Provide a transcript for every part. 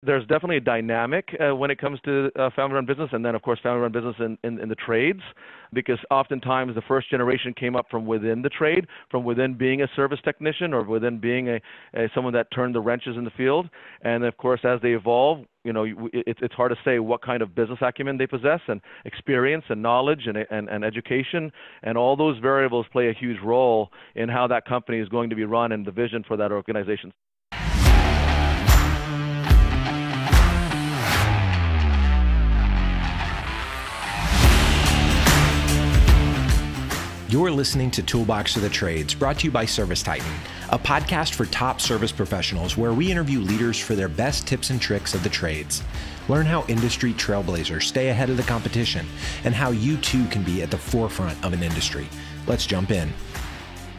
There's definitely a dynamic when it comes to family-run business, and then, of course, family-run business in the trades, because oftentimes the first generation came up from within the trade, from within being a service technician or within being someone that turned the wrenches in the field. And, of course, as they evolve, it's hard to say what kind of business acumen they possess and experience and knowledge and education, and all those variables play a huge role in how that company is going to be run and the vision for that organization. You're listening to Toolbox of the Trades, brought to you by ServiceTitan, a podcast for top service professionals where we interview leaders for their best tips and tricks of the trades. Learn how industry trailblazers stay ahead of the competition and how you too can be at the forefront of an industry. Let's jump in.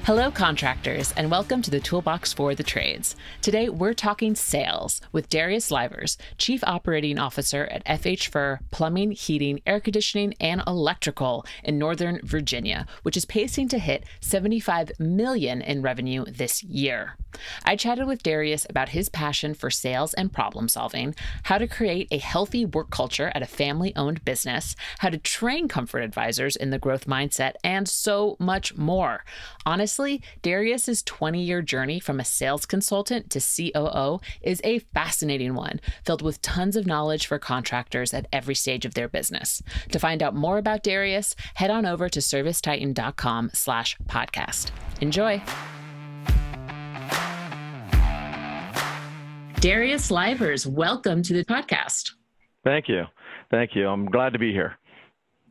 Hello, contractors, and welcome to the Toolbox for the Trades. Today, we're talking sales with Darius Lyvers, Chief Operating Officer at FH Fur Plumbing, Heating, Air Conditioning, and Electrical in Northern Virginia, which is pacing to hit $75 million in revenue this year. I chatted with Darius about his passion for sales and problem solving, how to create a healthy work culture at a family-owned business, how to train comfort advisors in the growth mindset, and so much more. Honestly, Darius's 20-year journey from a sales consultant to COO is a fascinating one, filled with tons of knowledge for contractors at every stage of their business. To find out more about Darius, head on over to servicetitan.com/podcast. Enjoy. Darius Lyvers, welcome to the podcast. Thank you. Thank you. I'm glad to be here.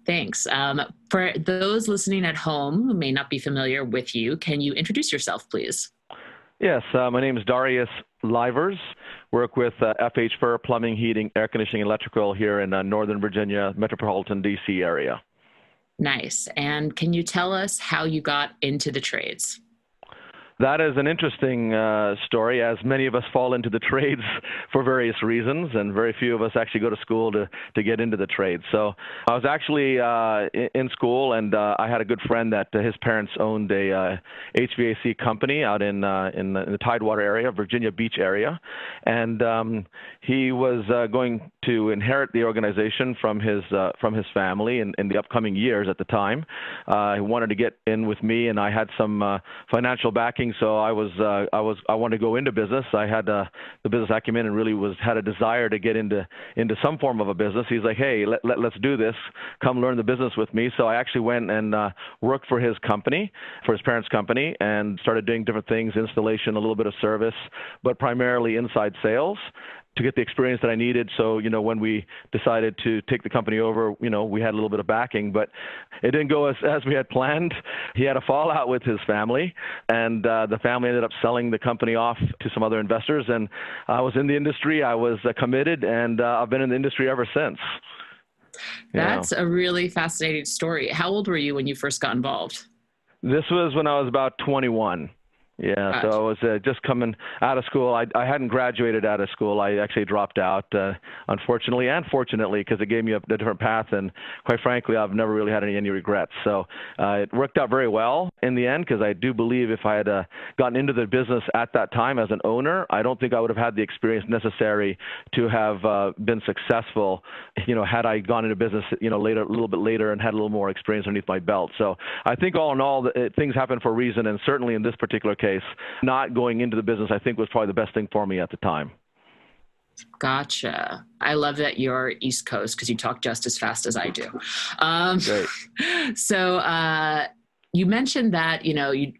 Thanks. For those listening at home who may not be familiar with you, can you introduce yourself, please? Yes, my name is Darius Lyvers. Work with FH Fur Plumbing, Heating, Air Conditioning, Electrical here in Northern Virginia, metropolitan DC area. Nice. And can you tell us how you got into the trades? That is an interesting story, as many of us fall into the trades for various reasons, and very few of us actually go to school to get into the trades. So I was actually in school, and I had a good friend that his parents owned a HVAC company out in the Tidewater area, Virginia Beach area, and he was going to inherit the organization from his family in the upcoming years at the time. He wanted to get in with me, and I had some financial backing. So I wanted to go into business. I had the business acumen and really had a desire to get into some form of a business. He's like, hey, let's do this. Come learn the business with me. So I actually went and worked for his company, for his parents' company, and started doing different things, installation, a little bit of service, but primarily inside sales, to get the experience that I needed. So, when we decided to take the company over, we had a little bit of backing, but it didn't go as we had planned. He had a fallout with his family, and the family ended up selling the company off to some other investors. And I was in the industry. I was committed, and I've been in the industry ever since. That's a really fascinating story. How old were you when you first got involved? This was when I was about 21. Yeah, Gotcha. So I was just coming out of school. I hadn't graduated out of school. I actually dropped out, unfortunately and fortunately, because it gave me a different path. And quite frankly, I've never really had any regrets. So it worked out very well in the end, because I do believe if I had gotten into the business at that time as an owner, I don't think I would have had the experience necessary to have been successful, had I gone into business, later, a little bit later, and had a little more experience underneath my belt. So I think all in all, things happen for a reason. And certainly in this particular case, not going into the business, I think, was probably the best thing for me at the time. Gotcha. I love that you're East Coast, because you talk just as fast as I do. Great. So you mentioned that, you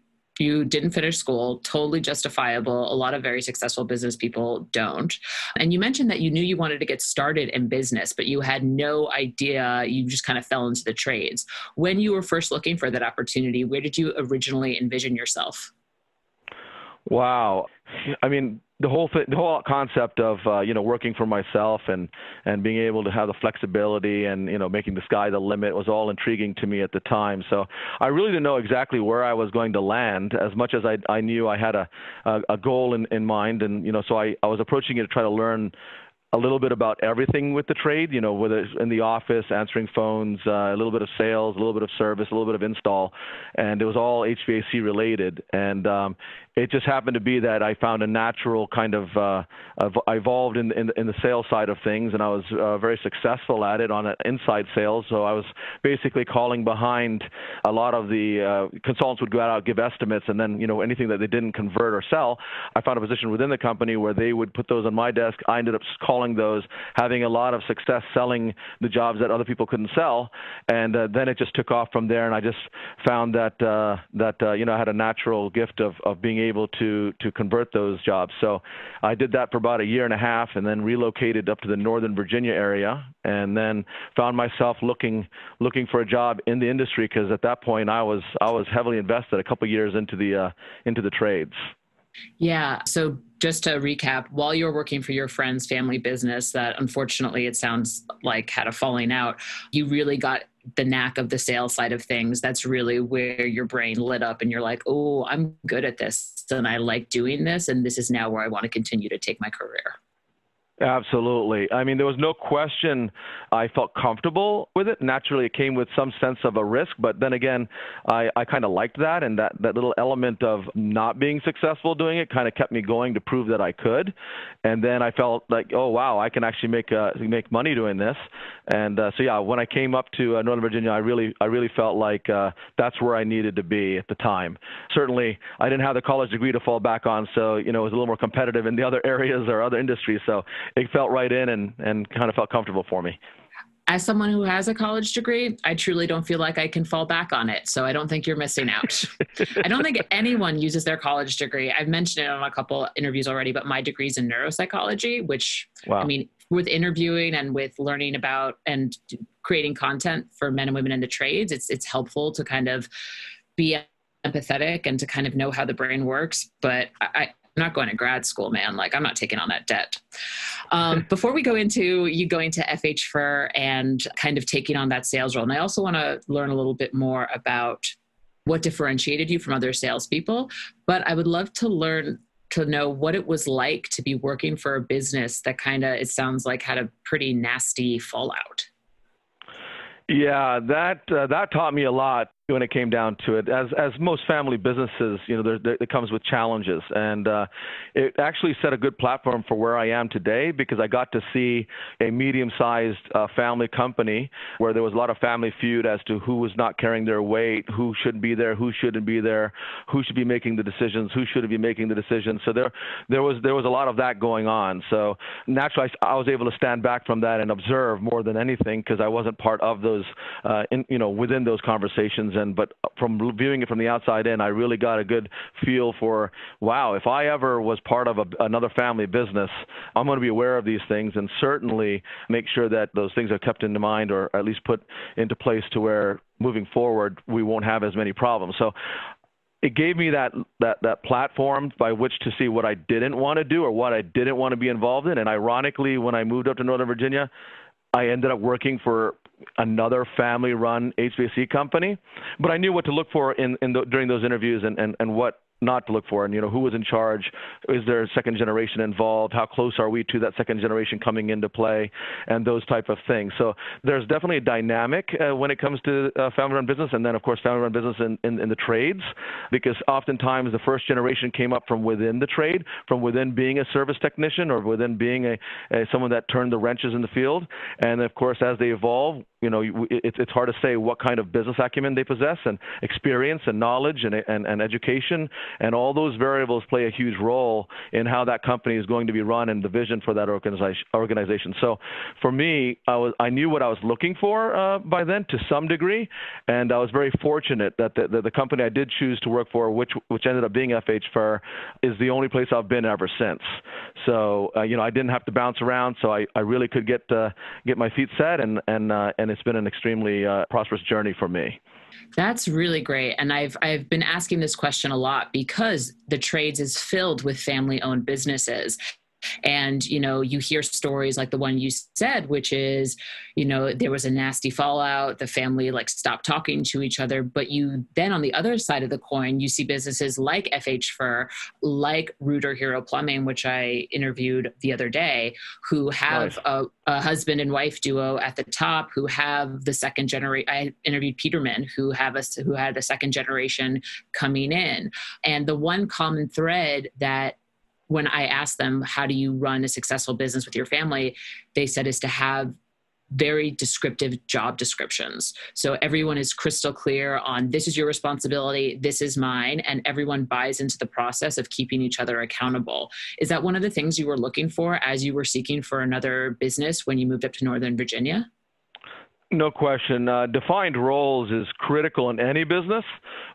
didn't finish school, totally justifiable. A lot of very successful business people don't. And you mentioned that you knew you wanted to get started in business, but you had no idea. You just kind of fell into the trades. When you were first looking for that opportunity, where did you originally envision yourself? Wow. I mean, the whole concept of, working for myself and being able to have the flexibility and, making the sky the limit was all intriguing to me at the time. So I really didn't know exactly where I was going to land, as much as I knew I had a goal in mind. And, so I was approaching it to try to learn a little bit about everything with the trade, whether it's in the office, answering phones, a little bit of sales, a little bit of service, a little bit of install, and it was all HVAC related. And it just happened to be that I found a natural kind of I evolved in the sales side of things, and I was very successful at it on inside sales. So I was basically calling behind a lot of the consultants would go out, give estimates, and then anything that they didn't convert or sell, I found a position within the company where they would put those on my desk. I ended up calling those, having a lot of success selling the jobs that other people couldn't sell, and then it just took off from there. And I just found that I had a natural gift of being able to convert those jobs. So I did that for about a year and a half, and then relocated up to the Northern Virginia area, and then found myself looking for a job in the industry, because at that point I was heavily invested a couple of years into the trades. Yeah. So just to recap, while you were working for your friend's family business that unfortunately it sounds like had a falling out, you really got the knack of the sales side of things. That's really where your brain lit up and you're like, oh, I'm good at this and I like doing this. And this is now where I want to continue to take my career. Absolutely. I mean, there was no question I felt comfortable with it. Naturally, it came with some sense of a risk, but then again, I kind of liked that, and that little element of not being successful doing it kind of kept me going to prove that I could. And then I felt like, oh, wow, I can actually make money doing this. And so, yeah, when I came up to Northern Virginia, I really felt like that's where I needed to be at the time. Certainly, I didn't have the college degree to fall back on, so, it was a little more competitive in the other areas or other industries. So it felt right in and kind of felt comfortable for me. As someone who has a college degree, I truly don't feel like I can fall back on it. So I don't think you're missing out. I don't think anyone uses their college degree. I've mentioned it on a couple interviews already, but my degree is in neuropsychology, which, wow. I mean, with interviewing and with learning about and creating content for men and women in the trades, it's helpful to kind of be empathetic and to kind of know how the brain works. But I'm not going to grad school, man. Like, I'm not taking on that debt. Before we go into you going to FH Fur and kind of taking on that sales role, and I also want to learn a little bit more about what differentiated you from other salespeople, but I would love to know what it was like to be working for a business that kind of, it sounds like, had a pretty nasty fallout. Yeah, that taught me a lot when it came down to it. As most family businesses, it comes with challenges, and it actually set a good platform for where I am today, because I got to see a medium-sized family company where there was a lot of family feud as to who was not carrying their weight, who should be there, who shouldn't be there, who should be making the decisions, who shouldn't be making the decisions. So there was a lot of that going on. So naturally, I was able to stand back from that and observe more than anything, because I wasn't part of those, within those conversations. But from viewing it from the outside in, I really got a good feel for, wow, if I ever was part of another family business, I'm going to be aware of these things and certainly make sure that those things are kept in mind, or at least put into place to where moving forward we won't have as many problems. So it gave me that platform by which to see what I didn't want to do or what I didn't want to be involved in. And ironically, when I moved up to Northern Virginia, I ended up working for another family-run HVAC company, but I knew what to look for during those interviews and what not to look for, and who was in charge, is there a second generation involved, how close are we to that second generation coming into play, and those type of things. So there's definitely a dynamic when it comes to family-run business, and then of course family-run business in the trades, because oftentimes the first generation came up from within the trade, from within being a service technician or within being someone that turned the wrenches in the field, and of course as they evolve, it's hard to say what kind of business acumen they possess and experience and knowledge and education, and all those variables play a huge role in how that company is going to be run and the vision for that organization. So for me, I knew what I was looking for by then to some degree, and I was very fortunate that the company I did choose to work for, which ended up being FH Fur, is the only place I've been ever since. So I didn't have to bounce around, so I really could get my feet set, and it's been an extremely prosperous journey for me. That's really great. And I've been asking this question a lot because the trades is filled with family-owned businesses. And, you hear stories like the one you said, which is, there was a nasty fallout. The family stopped talking to each other. But you then on the other side of the coin, you see businesses like FH Fur, like Rooter Hero Plumbing, which I interviewed the other day, who have a husband and wife duo at the top, who have the second generation. I interviewed Peterman, who had a second generation coming in. And the one common thread that when I asked them, how do you run a successful business with your family? They said is to have very descriptive job descriptions. So everyone is crystal clear on this is your responsibility, this is mine, and everyone buys into the process of keeping each other accountable. Is that one of the things you were looking for as you were seeking for another business when you moved up to Northern Virginia? No question. Defined roles is critical in any business,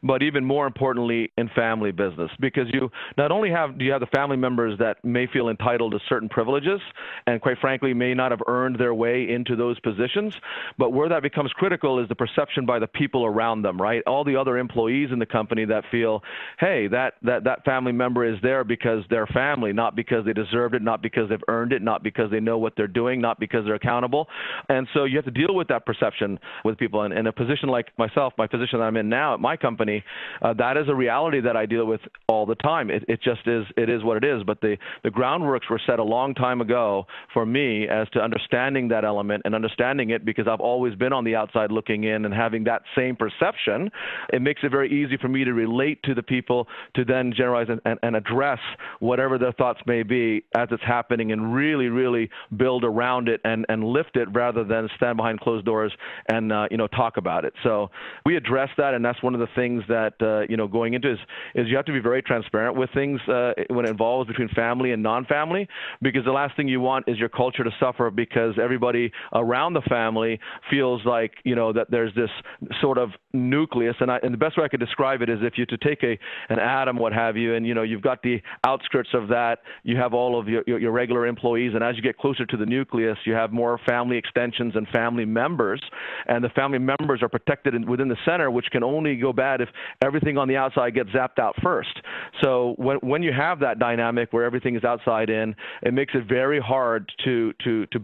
but even more importantly in family business, because you not only do you have the family members that may feel entitled to certain privileges and quite frankly may not have earned their way into those positions, but where that becomes critical is the perception by the people around them, right? All the other employees in the company that feel, hey, that family member is there because they're family, not because they deserved it, not because they've earned it, not because they know what they're doing, not because they're accountable. And so you have to deal with that perception with people. And in a position like myself, my position that I'm in now at my company, that is a reality that I deal with all the time. It just is, it is what it is. But the groundworks were set a long time ago for me as to understanding that element and understanding it because I've always been on the outside looking in and having that same perception. It makes it very easy for me to relate to the people to then generalize and address whatever their thoughts may be as it's happening and really, really build around it and lift it rather than stand behind closed doors and talk about it. So we address that, and that's one of the things that going into is you have to be very transparent with things when it involves between family and non-family, because the last thing you want is your culture to suffer because everybody around the family feels like that there's this sort of nucleus. And the best way I could describe it is if you to take an atom, what have you, and you've got the outskirts of that, you have all of your regular employees, and as you get closer to the nucleus, you have more family extensions and family members. And the family members are protected within the center, which can only go bad if everything on the outside gets zapped out first. So when you have that dynamic where everything is outside in, it makes it very hard to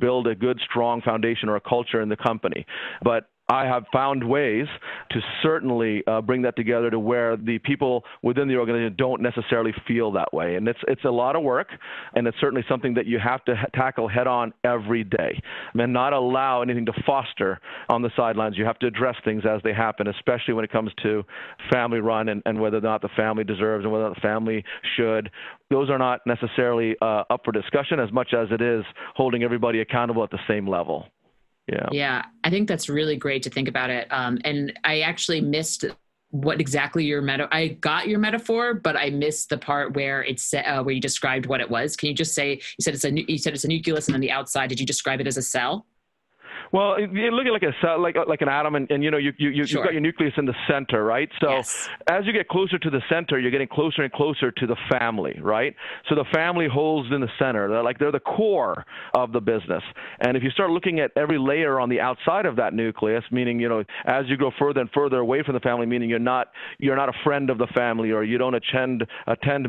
build a good, strong foundation or a culture in the company. But I have found ways to certainly bring that together to where the people within the organization don't necessarily feel that way. And it's a lot of work, and it's certainly something that you have to tackle head on every day and not allow anything to foster on the sidelines. You have to address things as they happen, especially when it comes to family run and whether or not the family deserves and whether or not the family should. Those are not necessarily up for discussion as much as it is holding everybody accountable at the same level. Yeah, I think that's really great to think about it. And I actually missed what exactly your I got your metaphor, but I missed the part where where you described what it was. Can you just say, you said it's a nucleus, and then the outside, did you describe it as a cell? Well, you look at like a cell, like an atom, and you've got your nucleus in the center, right? So yes. As you get closer to the center, you're getting closer and closer to the family, right? So the family holds in the center. They're the core of the business. And if you start looking at every layer on the outside of that nucleus, meaning as you go further and further away from the family, meaning you're not a friend of the family, or you don't attend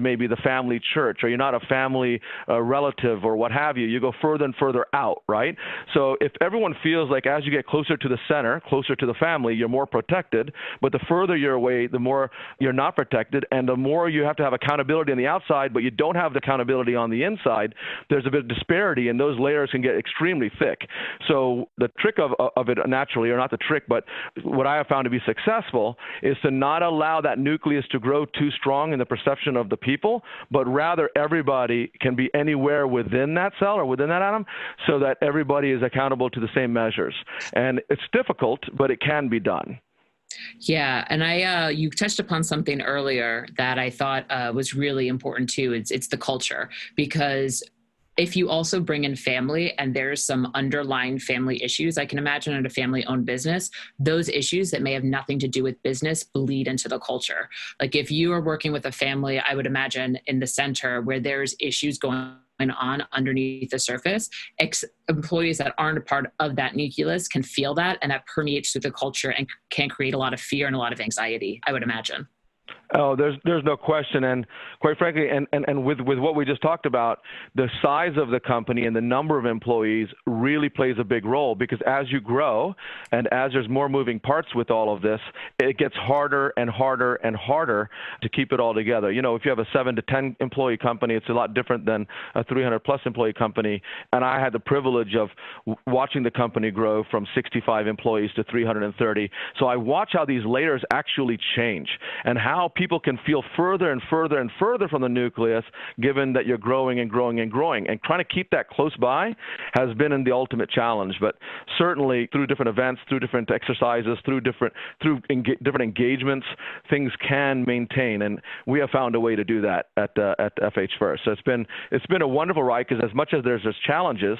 maybe the family church, or you're not a family relative, or what have you. You go further and further out, right? So if everyone feels like as you get closer to the center, closer to the family, you're more protected. But the further you're away, the more you're not protected. And the more you have to have accountability on the outside, but you don't have the accountability on the inside, there's a bit of disparity, and those layers can get extremely thick. So the trick of it naturally, or not the trick, but what I have found to be successful is to not allow that nucleus to grow too strong in the perception of the people, but rather everybody can be anywhere within that cell or within that atom so that everybody is accountable to the same measures. And it's difficult, but it can be done. Yeah. And you touched upon something earlier that I thought was really important too. It's the culture, because if you also bring in family and there's some underlying family issues, I can imagine at a family-owned business, those issues that may have nothing to do with business bleed into the culture. Like if you are working with a family, I would imagine in the center where there's issues going on underneath the surface, employees that aren't a part of that nucleus can feel that, and that permeates through the culture and can create a lot of fear and a lot of anxiety, I would imagine. Oh, there's no question, and quite frankly, and with what we just talked about, the size of the company and the number of employees really plays a big role, because as you grow and as there's more moving parts with all of this, it gets harder and harder and harder to keep it all together. You know, if you have a 7 to 10 employee company, it's a lot different than a 300 plus employee company. And I had the privilege of watching the company grow from 65 employees to 330. So I watch how these layers actually change and how people can feel further and further and further from the nucleus, given that you're growing and growing and growing. And trying to keep that close by has been the ultimate challenge. But certainly through different events, through different exercises, through different engagements, things can maintain. And we have found a way to do that at FH First. So it's been a wonderful ride, because as much as there's challenges,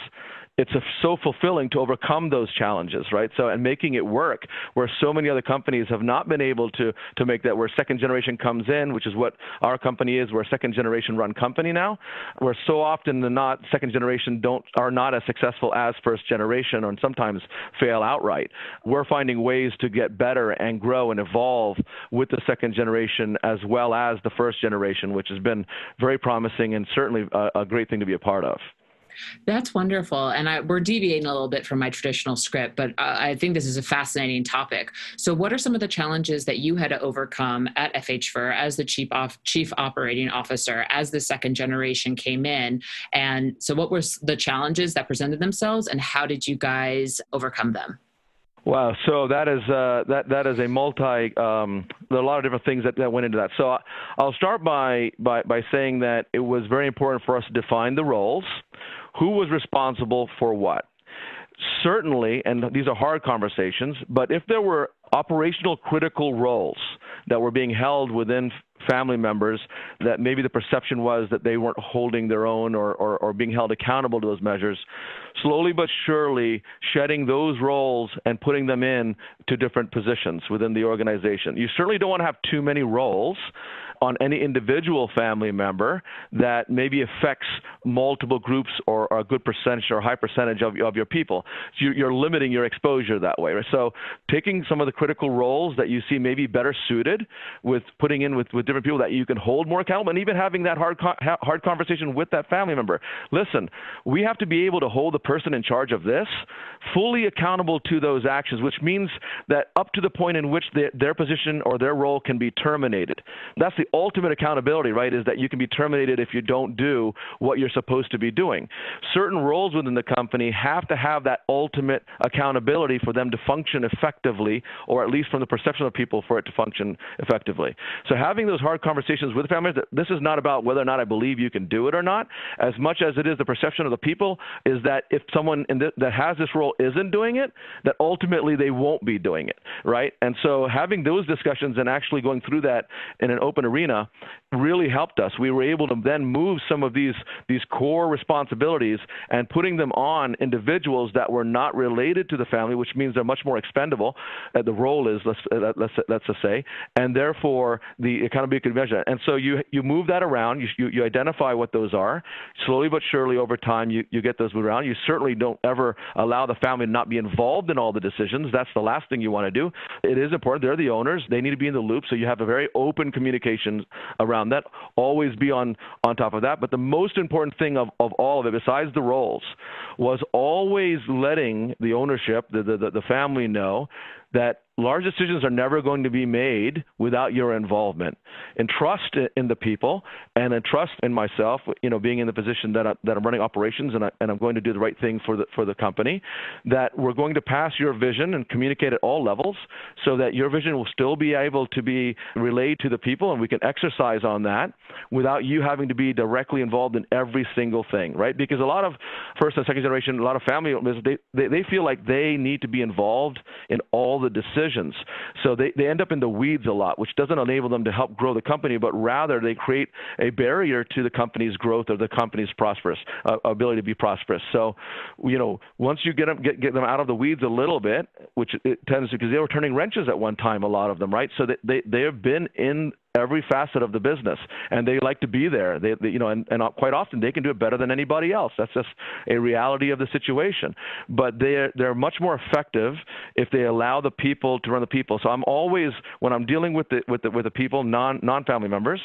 it's so fulfilling to overcome those challenges, right? So, and making it work, where so many other companies have not been able to make that, where second generation comes in, which is what our company is. We're a second generation run company now, where so often than not, second generation are not as successful as first generation, and sometimes fail outright. We're finding ways to get better and grow and evolve with the second generation as well as the first generation, which has been very promising and certainly a great thing to be a part of. That's wonderful. And we're deviating a little bit from my traditional script, but I think this is a fascinating topic. So what are some of the challenges that you had to overcome at FHFIR as the chief operating officer, as the second generation came in? And so what were the challenges that presented themselves, and how did you guys overcome them? Wow, so that is a there are a lot of different things that went into that. So I'll start by saying that it was very important for us to define the roles, who was responsible for what. Certainly, and these are hard conversations, but if there were operational critical roles that were being held within family members that maybe the perception was that they weren't holding their own or being held accountable to those measures, slowly but surely shedding those roles and putting them in to different positions within the organization. You certainly don't want to have too many roles on any individual family member that maybe affects multiple groups or a good percentage or a high percentage of your people. So you're limiting your exposure that way. Right? So taking some of the critical roles that you see maybe better suited with putting in with different people that you can hold more accountable, and even having that hard conversation with that family member. Listen, we have to be able to hold the person in charge of this fully accountable to those actions, which means that up to the point in which their position or their role can be terminated. That's the ultimate accountability, right, is that you can be terminated if you don't do what you're supposed to be doing. Certain roles within the company have to have that ultimate accountability for them to function effectively, or at least from the perception of people for it to function effectively. So having those hard conversations with families, that this is not about whether or not I believe you can do it or not, as much as it is the perception of the people is that if someone that has this role isn't doing it, that ultimately they won't be doing it, right? And so having those discussions and actually going through that in an open arena really helped us. We were able to then move some of these core responsibilities and putting them on individuals that were not related to the family, which means they're much more expendable. The role is, let's just say, and therefore the accountability can be measured. And so you move that around. You identify what those are. Slowly but surely over time, you get those moved around. You certainly don't ever allow the family to not be involved in all the decisions. That's the last thing you want to do. It is important. They're the owners. They need to be in the loop. So you have a very open communication around that. Always be on top of that. But the most important thing of all of it, besides the roles, was always letting the ownership, the family know that large decisions are never going to be made without your involvement. And trust in the people, and then trust in myself, being in the position that I'm running operations and I'm going to do the right thing for the company, that we're going to pass your vision and communicate at all levels so that your vision will still be able to be relayed to the people, and we can exercise on that without you having to be directly involved in every single thing, right? Because a lot of first and second generation, a lot of family members, they feel like they need to be involved in all the decisions. So they end up in the weeds a lot, which doesn't enable them to help grow the company, but rather they create a barrier to the company's growth or the company's ability to be prosperous. So, once you get them out of the weeds a little bit, which it tends to, because they were turning wrenches at one time, a lot of them, right? So they have been in every facet of the business, and they like to be there. They and quite often they can do it better than anybody else. That's just a reality of the situation. But they're much more effective if they allow the people to run the people. So I'm always, when I'm dealing with the people, non-family members,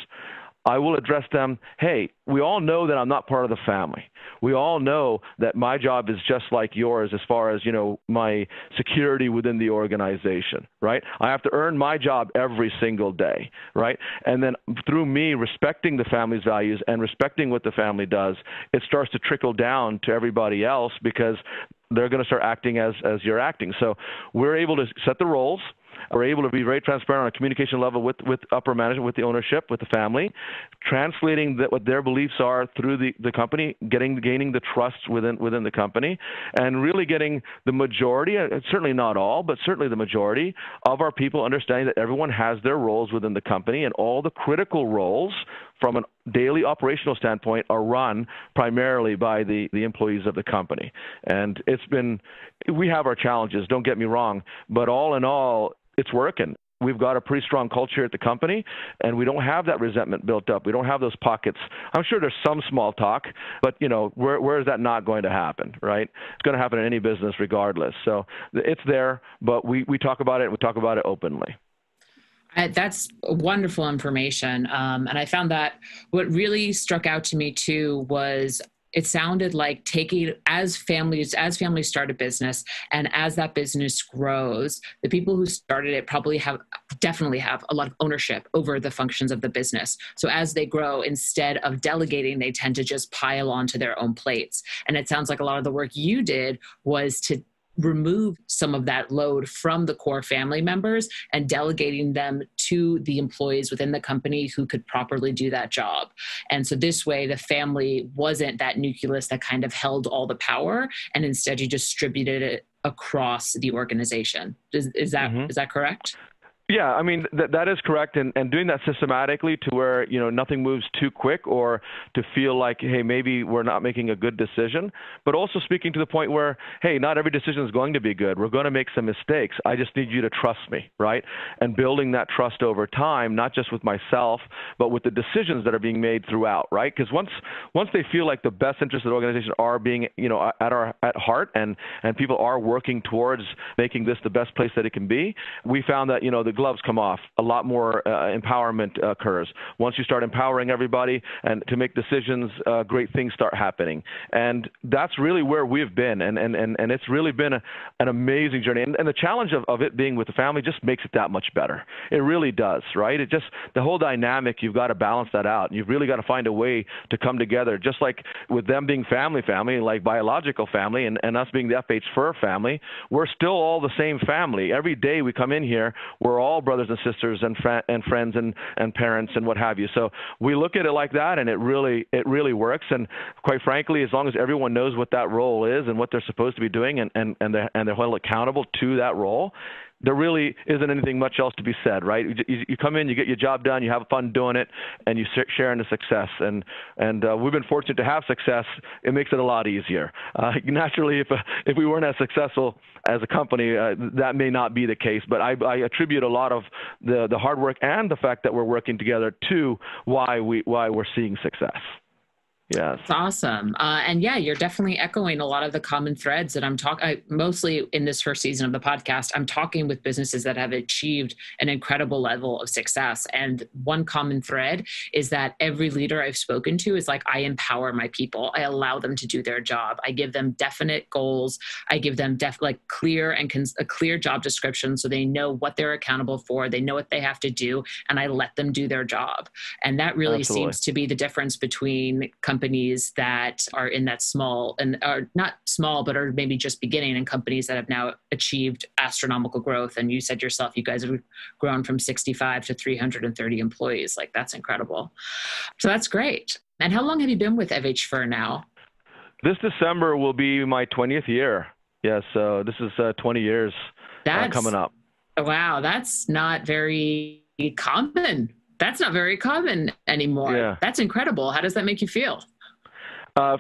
I will address them, hey, we all know that I'm not part of the family. We all know that my job is just like yours as far as, my security within the organization, right? I have to earn my job every single day, right? And then through me respecting the family's values and respecting what the family does, it starts to trickle down to everybody else because they're going to start acting as you're acting. So we're able to set the roles. We're able to be very transparent on a communication level with upper management, with the ownership, with the family, translating what their beliefs are through the company, gaining the trust within the company, and really getting the majority, certainly not all, but certainly the majority of our people understanding that everyone has their roles within the company, and all the critical roles from a daily operational standpoint are run primarily by the employees of the company. And we have our challenges, don't get me wrong, but all in all, it's working. We've got a pretty strong culture at the company, and we don't have that resentment built up. We don't have those pockets. I'm sure there's some small talk, but, where is that not going to happen, right? It's going to happen in any business regardless. So it's there, but we talk about it, and we talk about it openly. That's wonderful information. And I found that what really struck out to me too was it sounded like taking as families start a business, and as that business grows, the people who started it definitely have a lot of ownership over the functions of the business. So as they grow, instead of delegating, they tend to just pile onto their own plates. And it sounds like a lot of the work you did was to remove some of that load from the core family members and delegating them to the employees within the company who could properly do that job. And so this way, the family wasn't that nucleus that kind of held all the power, and instead you distributed it across the organization. Is that correct? Yeah, I mean, that is correct. And doing that systematically to where, nothing moves too quick or to feel like, hey, maybe we're not making a good decision, but also speaking to the point where, hey, not every decision is going to be good. We're going to make some mistakes. I just need you to trust me, right? And building that trust over time, not just with myself, but with the decisions that are being made throughout, right? Because once they feel like the best interests of the organization are being, at heart and people are working towards making this the best place that it can be, we found that, the gloves come off. A lot more empowerment occurs. Once you start empowering everybody and to make decisions, great things start happening. And that's really where we've been. And it's really been an amazing journey. And the challenge of it being with the family just makes it that much better. It really does, right? It just, the whole dynamic, you've got to balance that out. You've really got to find a way to come together, just like with them being family, like biological family, and us being the FH Fur family, we're still all the same family. Every day we come in here, we're all brothers and sisters and friends and parents and what have you. So we look at it like that, and it really works. And quite frankly, as long as everyone knows what that role is and what they're supposed to be doing, and they're held accountable to that role, there really isn't anything much else to be said, right? You come in, you get your job done, you have fun doing it, and you share in the success. And we've been fortunate to have success. It makes it a lot easier. Naturally, if we weren't as successful as a company, that may not be the case. But I attribute a lot of the hard work and the fact that we're working together to why we're seeing success. Yes. That's awesome. And yeah, you're definitely echoing a lot of the common threads that I'm talking, mostly in this first season of the podcast, I'm talking with businesses that have achieved an incredible level of success. And one common thread is that every leader I've spoken to is like, I empower my people. I allow them to do their job. I give them definite goals. I give them clear and a clear job description so they know what they're accountable for. They know what they have to do, and I let them do their job. And that really seems to be the difference between companies that are in that small and are not small, but are maybe just beginning, and companies that have now achieved astronomical growth. And you said yourself, you guys have grown from 65 to 330 employees. Like, that's incredible. So that's great. And how long have you been with FH Fur now? This December will be my 20th year. Yeah, so this is 20 years coming up. Wow, that's not very common. That's not very common anymore. Yeah. That's incredible. How does that make you feel?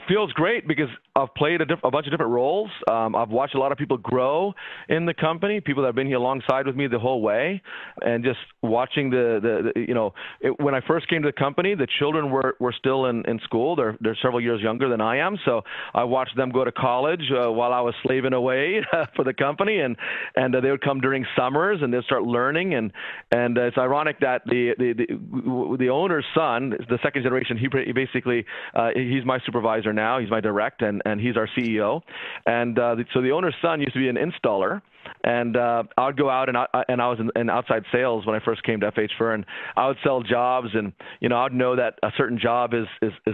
Feels great because I've played a bunch of different roles. I've watched a lot of people grow in the company, people that have been here alongside with me the whole way, and just watching when I first came to the company, the children were still in school. They're several years younger than I am, so I watched them go to college while I was slaving away for the company, and they would come during summers and they'd start learning, and it's ironic that the owner's son, the second generation, he basically he's my supervisor now. He's my direct, and he's our CEO. And so the owner's son used to be an installer. And I would go out, and I was in outside sales when I first came to FH Fur, and I would sell jobs, and I'd know that a certain job is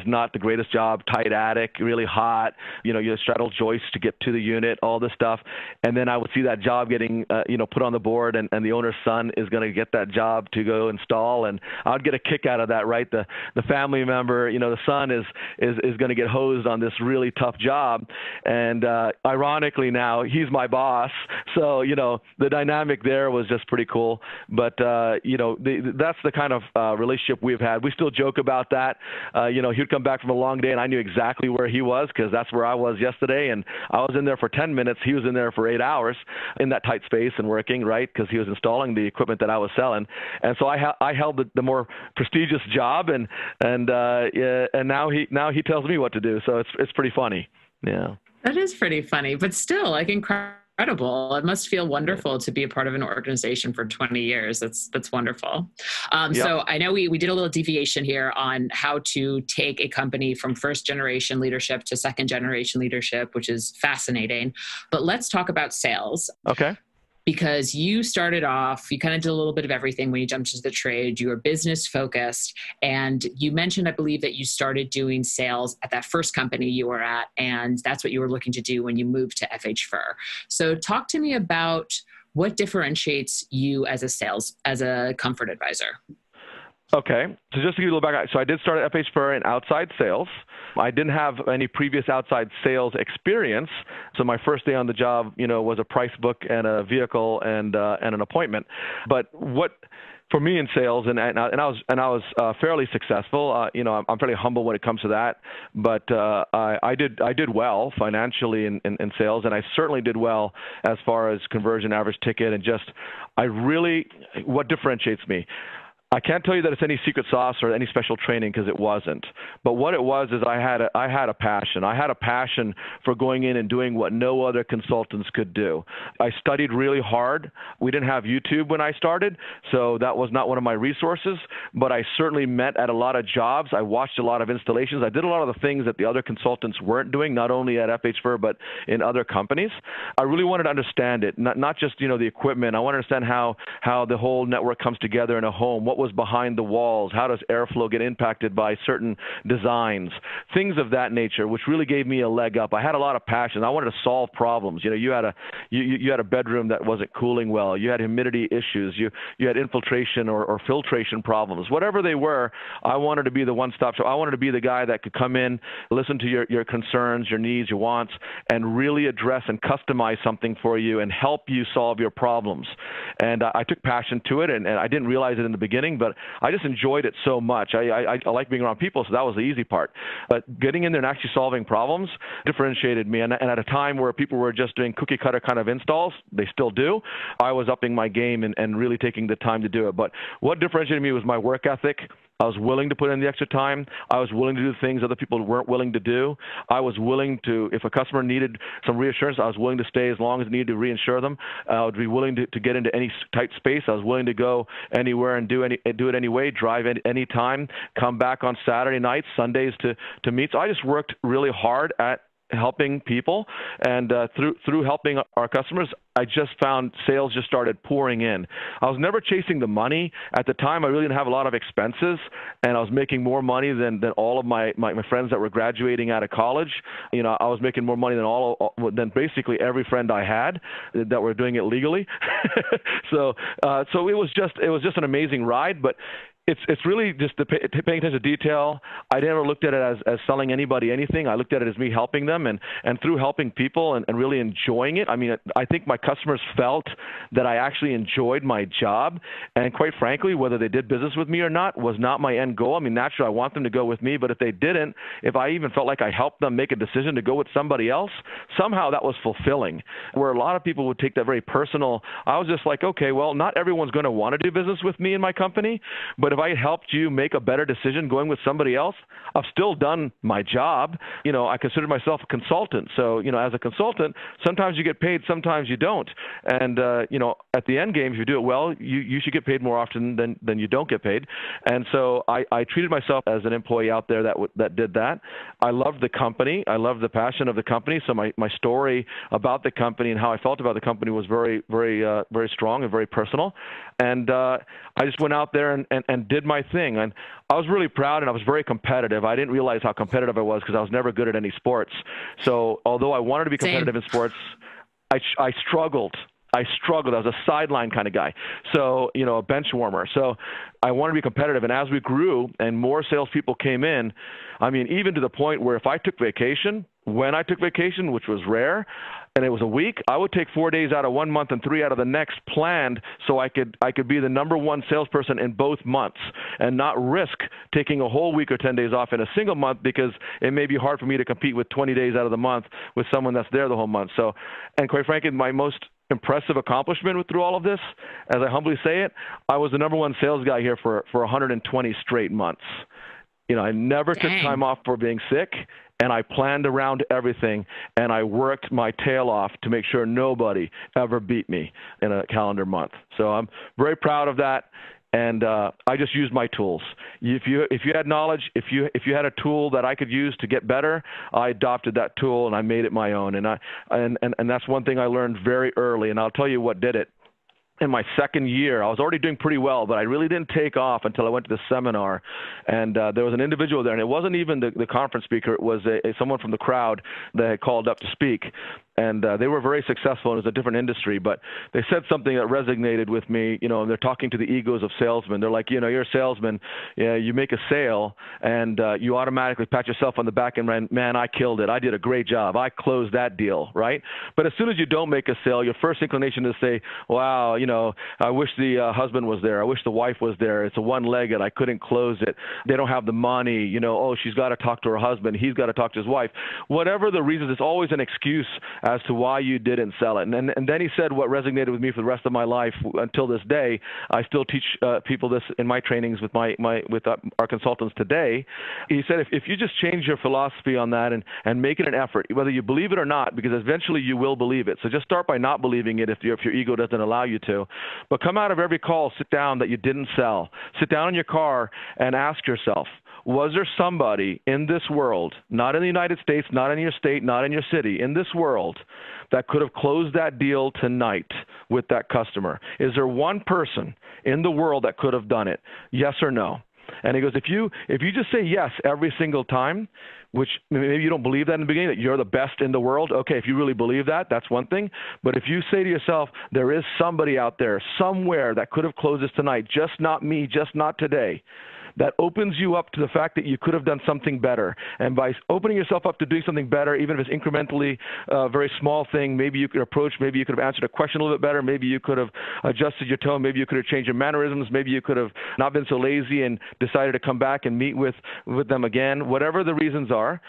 not the greatest job, tight attic, really hot, you straddle joists to get to the unit, all this stuff, and then I would see that job getting put on the board, and the owner's son is going to get that job to go install, and I'd get a kick out of that, right? The family member, the son is going to get hosed on this really tough job, and ironically now he's my boss. So, the dynamic there was just pretty cool. But, that's the kind of relationship we've had. We still joke about that. He'd come back from a long day, and I knew exactly where he was because that's where I was yesterday. And I was in there for 10 minutes. He was in there for 8 hours in that tight space and working, right, because he was installing the equipment that I was selling. And so I held the more prestigious job, and now he tells me what to do. So it's pretty funny. Yeah. That is pretty funny, but still, incredible. It must feel wonderful to be a part of an organization for 20 years. That's wonderful. Yep. So I know we did a little deviation here on how to take a company from first generation leadership to second generation leadership, which is fascinating. But let's talk about sales. Okay. Because you started off, you kind of did a little bit of everything when you jumped into the trade. You were business focused. And you mentioned, I believe, that you started doing sales at that first company you were at. And that's what you were looking to do when you moved to FH Fur. So talk to me about what differentiates you as a comfort advisor. Okay. So just to give you a little background, so I did start at FH Fur in outside sales. I didn't have any previous outside sales experience. So my first day on the job, was a price book and a vehicle and an appointment. But for me in sales, and I was fairly successful. I'm fairly humble when it comes to that. But I did well financially in sales, and I certainly did well as far as conversion, average ticket, and what differentiates me. I can't tell you that it's any secret sauce or any special training because it wasn't. But what it was is I had a passion. I had a passion for going in and doing what no other consultants could do. I studied really hard. We didn't have YouTube when I started, so that was not one of my resources. But I certainly met at a lot of jobs. I watched a lot of installations. I did a lot of the things that the other consultants weren't doing, not only at FH Fur but in other companies. I really wanted to understand it, not just the equipment. I want to understand how the whole network comes together in a home. What was behind the walls? How does airflow get impacted by certain designs? Things of that nature, which really gave me a leg up. I had a lot of passion. I wanted to solve problems. You had a bedroom that wasn't cooling well. You had humidity issues. You had infiltration or filtration problems. Whatever they were, I wanted to be the one-stop shop. I wanted to be the guy that could come in, listen to your concerns, your needs, your wants, and really address and customize something for you and help you solve your problems. And I took passion to it, and I didn't realize it in the beginning, but I just enjoyed it so much. I like being around people, so that was the easy part. But getting in there and actually solving problems differentiated me. And at a time where people were just doing cookie-cutter kind of installs, they still do, I was upping my game and really taking the time to do it. But what differentiated me was my work ethic. I was willing to put in the extra time. I was willing to do things other people weren't willing to do. I was willing to, if a customer needed some reassurance, I was willing to stay as long as needed to reinsure them. I would be willing to get into any tight space. I was willing to go anywhere and do it anyway, drive any time, come back on Saturday nights, Sundays to meet. So I just worked really hard at helping people, and through helping our customers, I just found sales just started pouring in. I was never chasing the money. At the time, I really didn't have a lot of expenses, and I was making more money than all of my friends that were graduating out of college. I was making more money than basically every friend I had that were doing it legally. So it was just an amazing ride, but It's really just paying attention to detail. I never looked at it as selling anybody anything. I looked at it as me helping them, and through helping people and really enjoying it. I mean, I think my customers felt that I actually enjoyed my job, and quite frankly, whether they did business with me or not was not my end goal. I mean, naturally, I want them to go with me, but if they didn't, if I even felt like I helped them make a decision to go with somebody else, somehow that was fulfilling. Where a lot of people would take that very personal, I was just like, okay, well, not everyone's going to want to do business with me in my company, but if I helped you make a better decision going with somebody else, I've still done my job. I consider myself a consultant. So, as a consultant, sometimes you get paid, sometimes you don't. And, at the end game, if you do it well, you should get paid more often than you don't get paid. And so I treated myself as an employee out there that did that. I loved the company. I loved the passion of the company. So my story about the company and how I felt about the company was very, very, very strong and very personal. And I just went out there and did my thing. And I was really proud, and I was very competitive. I didn't realize how competitive I was because I was never good at any sports. So although I wanted to be competitive in sports, I struggled. I was a sideline kind of guy, so a bench warmer. So I wanted to be competitive, and as we grew and more salespeople came in, I mean, even to the point where if I took vacation, when I took vacation, which was rare, and it was a week, I would take 4 days out of 1 month and 3 out of the next planned, so I could be the number one salesperson in both months and not risk taking a whole week or 10 days off in a single month, because it may be hard for me to compete with 20 days out of the month with someone that's there the whole month. So, and quite frankly, my most impressive accomplishment through all of this, as I humbly say it, I was the number one sales guy here for 120 straight months. I never took time off for being sick, and I planned around everything, and I worked my tail off to make sure nobody ever beat me in a calendar month. So I'm very proud of that. And I just used my tools. If you had knowledge, if you had a tool that I could use to get better, I adopted that tool and I made it my own. And that's one thing I learned very early. And I'll tell you what did it. In my second year, I was already doing pretty well, but I really didn't take off until I went to the seminar. And there was an individual there, and it wasn't even the conference speaker. It was someone from the crowd that had called up to speak. And they were very successful. It was a different industry, but they said something that resonated with me, and they're talking to the egos of salesmen. They're like, you're a salesman, you make a sale, and you automatically pat yourself on the back and man, I killed it. I did a great job. I closed that deal, right? But as soon as you don't make a sale, your first inclination is to say, wow, I wish the husband was there. I wish the wife was there. It's a one-legged. I couldn't close it. They don't have the money. Oh, she's got to talk to her husband. He's got to talk to his wife. Whatever the reasons, it's always an excuse as to why you didn't sell it. And then he said what resonated with me for the rest of my life until this day. I still teach people this in my trainings with our consultants today. He said, if you just change your philosophy on that and make it an effort, whether you believe it or not, because eventually you will believe it. So just start by not believing it if your ego doesn't allow you to. But come out of every call, sit down that you didn't sell. Sit down in your car and ask yourself, was there somebody in this world, not in the United States, not in your state, not in your city, in this world, that could have closed that deal tonight with that customer? Is there one person in the world that could have done it? Yes or no? And he goes, if you just say yes every single time, which maybe you don't believe that in the beginning, that you're the best in the world. Okay, if you really believe that, that's one thing. But if you say to yourself, there is somebody out there somewhere that could have closed this tonight, just not me, just not today, that opens you up to the fact that you could have done something better. And by opening yourself up to doing something better, even if it's incrementally a very small thing, maybe you could approach, maybe you could have answered a question a little bit better, maybe you could have adjusted your tone, maybe you could have changed your mannerisms, maybe you could have not been so lazy and decided to come back and meet with them again. Whatever the reasons are,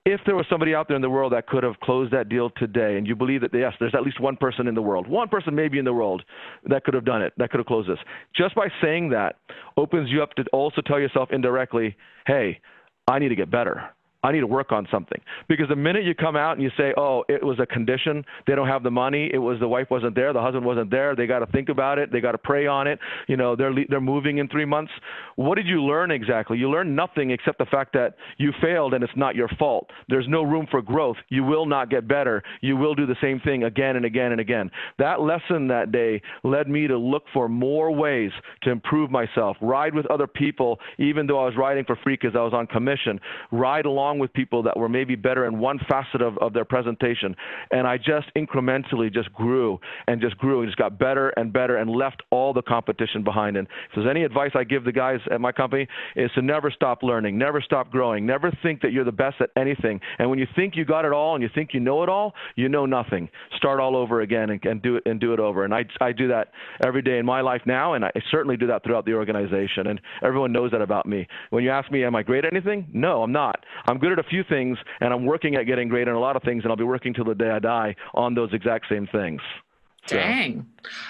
if there was somebody out there in the world that could have closed that deal today, and you believe that, yes, there's at least one person in the world, one person maybe in the world that could have done it, that could have closed this. Just by saying that opens you up to also tell yourself indirectly, hey, I need to get better. I need to work on something. Because the minute you come out and you say, oh, it was a condition, they don't have the money, it was the wife wasn't there, the husband wasn't there, they got to think about it, they got to pray on it, they're moving in 3 months. What did you learn exactly? You learned nothing except the fact that you failed and it's not your fault. There's no room for growth. You will not get better. You will do the same thing again and again and again. That lesson that day led me to look for more ways to improve myself, ride with other people, even though I was riding for free because I was on commission, ride along along with people that were maybe better in one facet of their presentation. And I just incrementally just grew and just got better and better and left all the competition behind. And if there's any advice I give the guys at my company is to never stop learning, never stop growing, never think that you're the best at anything. And when you think you got it all and you think you know it all, you know nothing. Start all over again and do it over. And I do that every day in my life now, and I certainly do that throughout the organization. And everyone knows that about me. When you ask me, am I great at anything? No, I'm not. I'm good at a few things, and I'm working at getting great at a lot of things, and I'll be working till the day I die on those exact same things. Dang.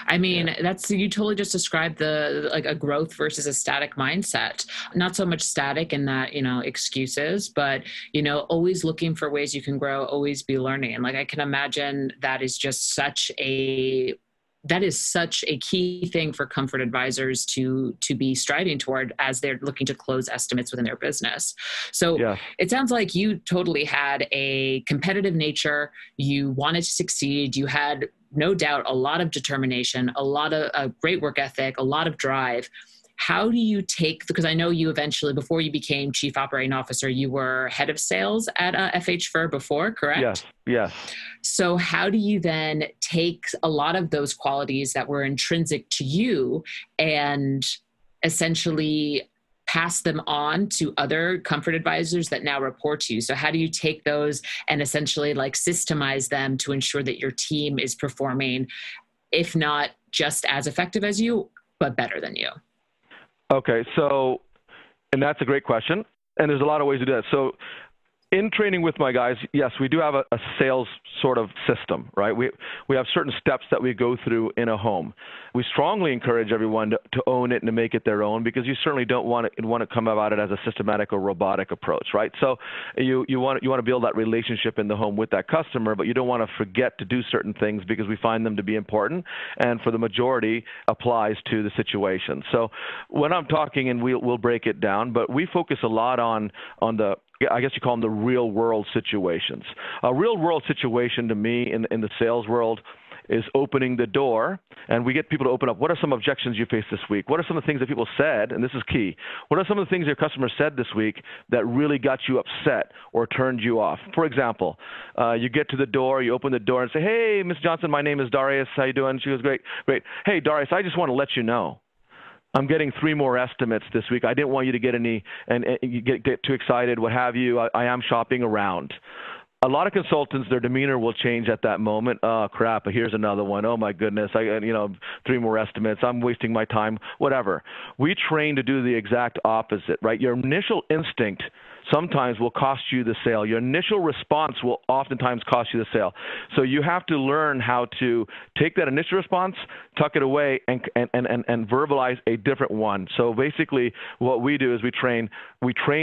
I mean, you totally just described a growth versus a static mindset. Not so much static in that, excuses, but, always looking for ways you can grow, always be learning. And I can imagine that is just such a key thing for comfort advisors to be striving toward as they're looking to close estimates within their business. So It sounds like you totally had a competitive nature. You wanted to succeed. You had no doubt a lot of determination, a lot of a great work ethic, a lot of drive. How do you because I know you eventually, before you became Chief Operating Officer, you were head of sales at FHFR before, correct? Yes. So how do you then take a lot of those qualities that were intrinsic to you and essentially pass them on to other comfort advisors that now report to you? So how do you take those and essentially systemize them to ensure that your team is performing, if not just as effective as you, but better than you? Okay, and that's a great question, and there's a lot of ways to do that. So in training with my guys, yes, we do have a sales sort of system, right? We have certain steps that we go through in a home. We strongly encourage everyone to own it and to make it their own, because you certainly don't want to come about it as a systematic or robotic approach, right? So you want to build that relationship in the home with that customer, but you don't want to forget to do certain things because we find them to be important, and for the majority applies to the situation. So when I'm talking, and we'll break it down, but we focus a lot on the, I guess you call them the real world situations. A real world situation to me in the sales world is opening the door, and we get people to open up. What are some objections you faced this week? What are some of the things that people said, and this is key, what are some of the things your customers said this week that really got you upset or turned you off? For example, you get to the door, you open the door and say, hey, Ms. Johnson, my name is Darius. How you doing? She goes, great. Hey, Darius, I just want to let you know I'm getting 3 more estimates this week. I didn't want you to get get too excited, what have you. I am shopping around. A lot of consultants, their demeanor will change at that moment. Oh, crap, here's another one. Oh, my goodness, 3 more estimates. I'm wasting my time, whatever. We train to do the exact opposite, right? Your initial instinct sometimes will cost you the sale. Your initial response will oftentimes cost you the sale. So you have to learn how to take that initial response, tuck it away, and verbalize a different one. So basically what we do is we train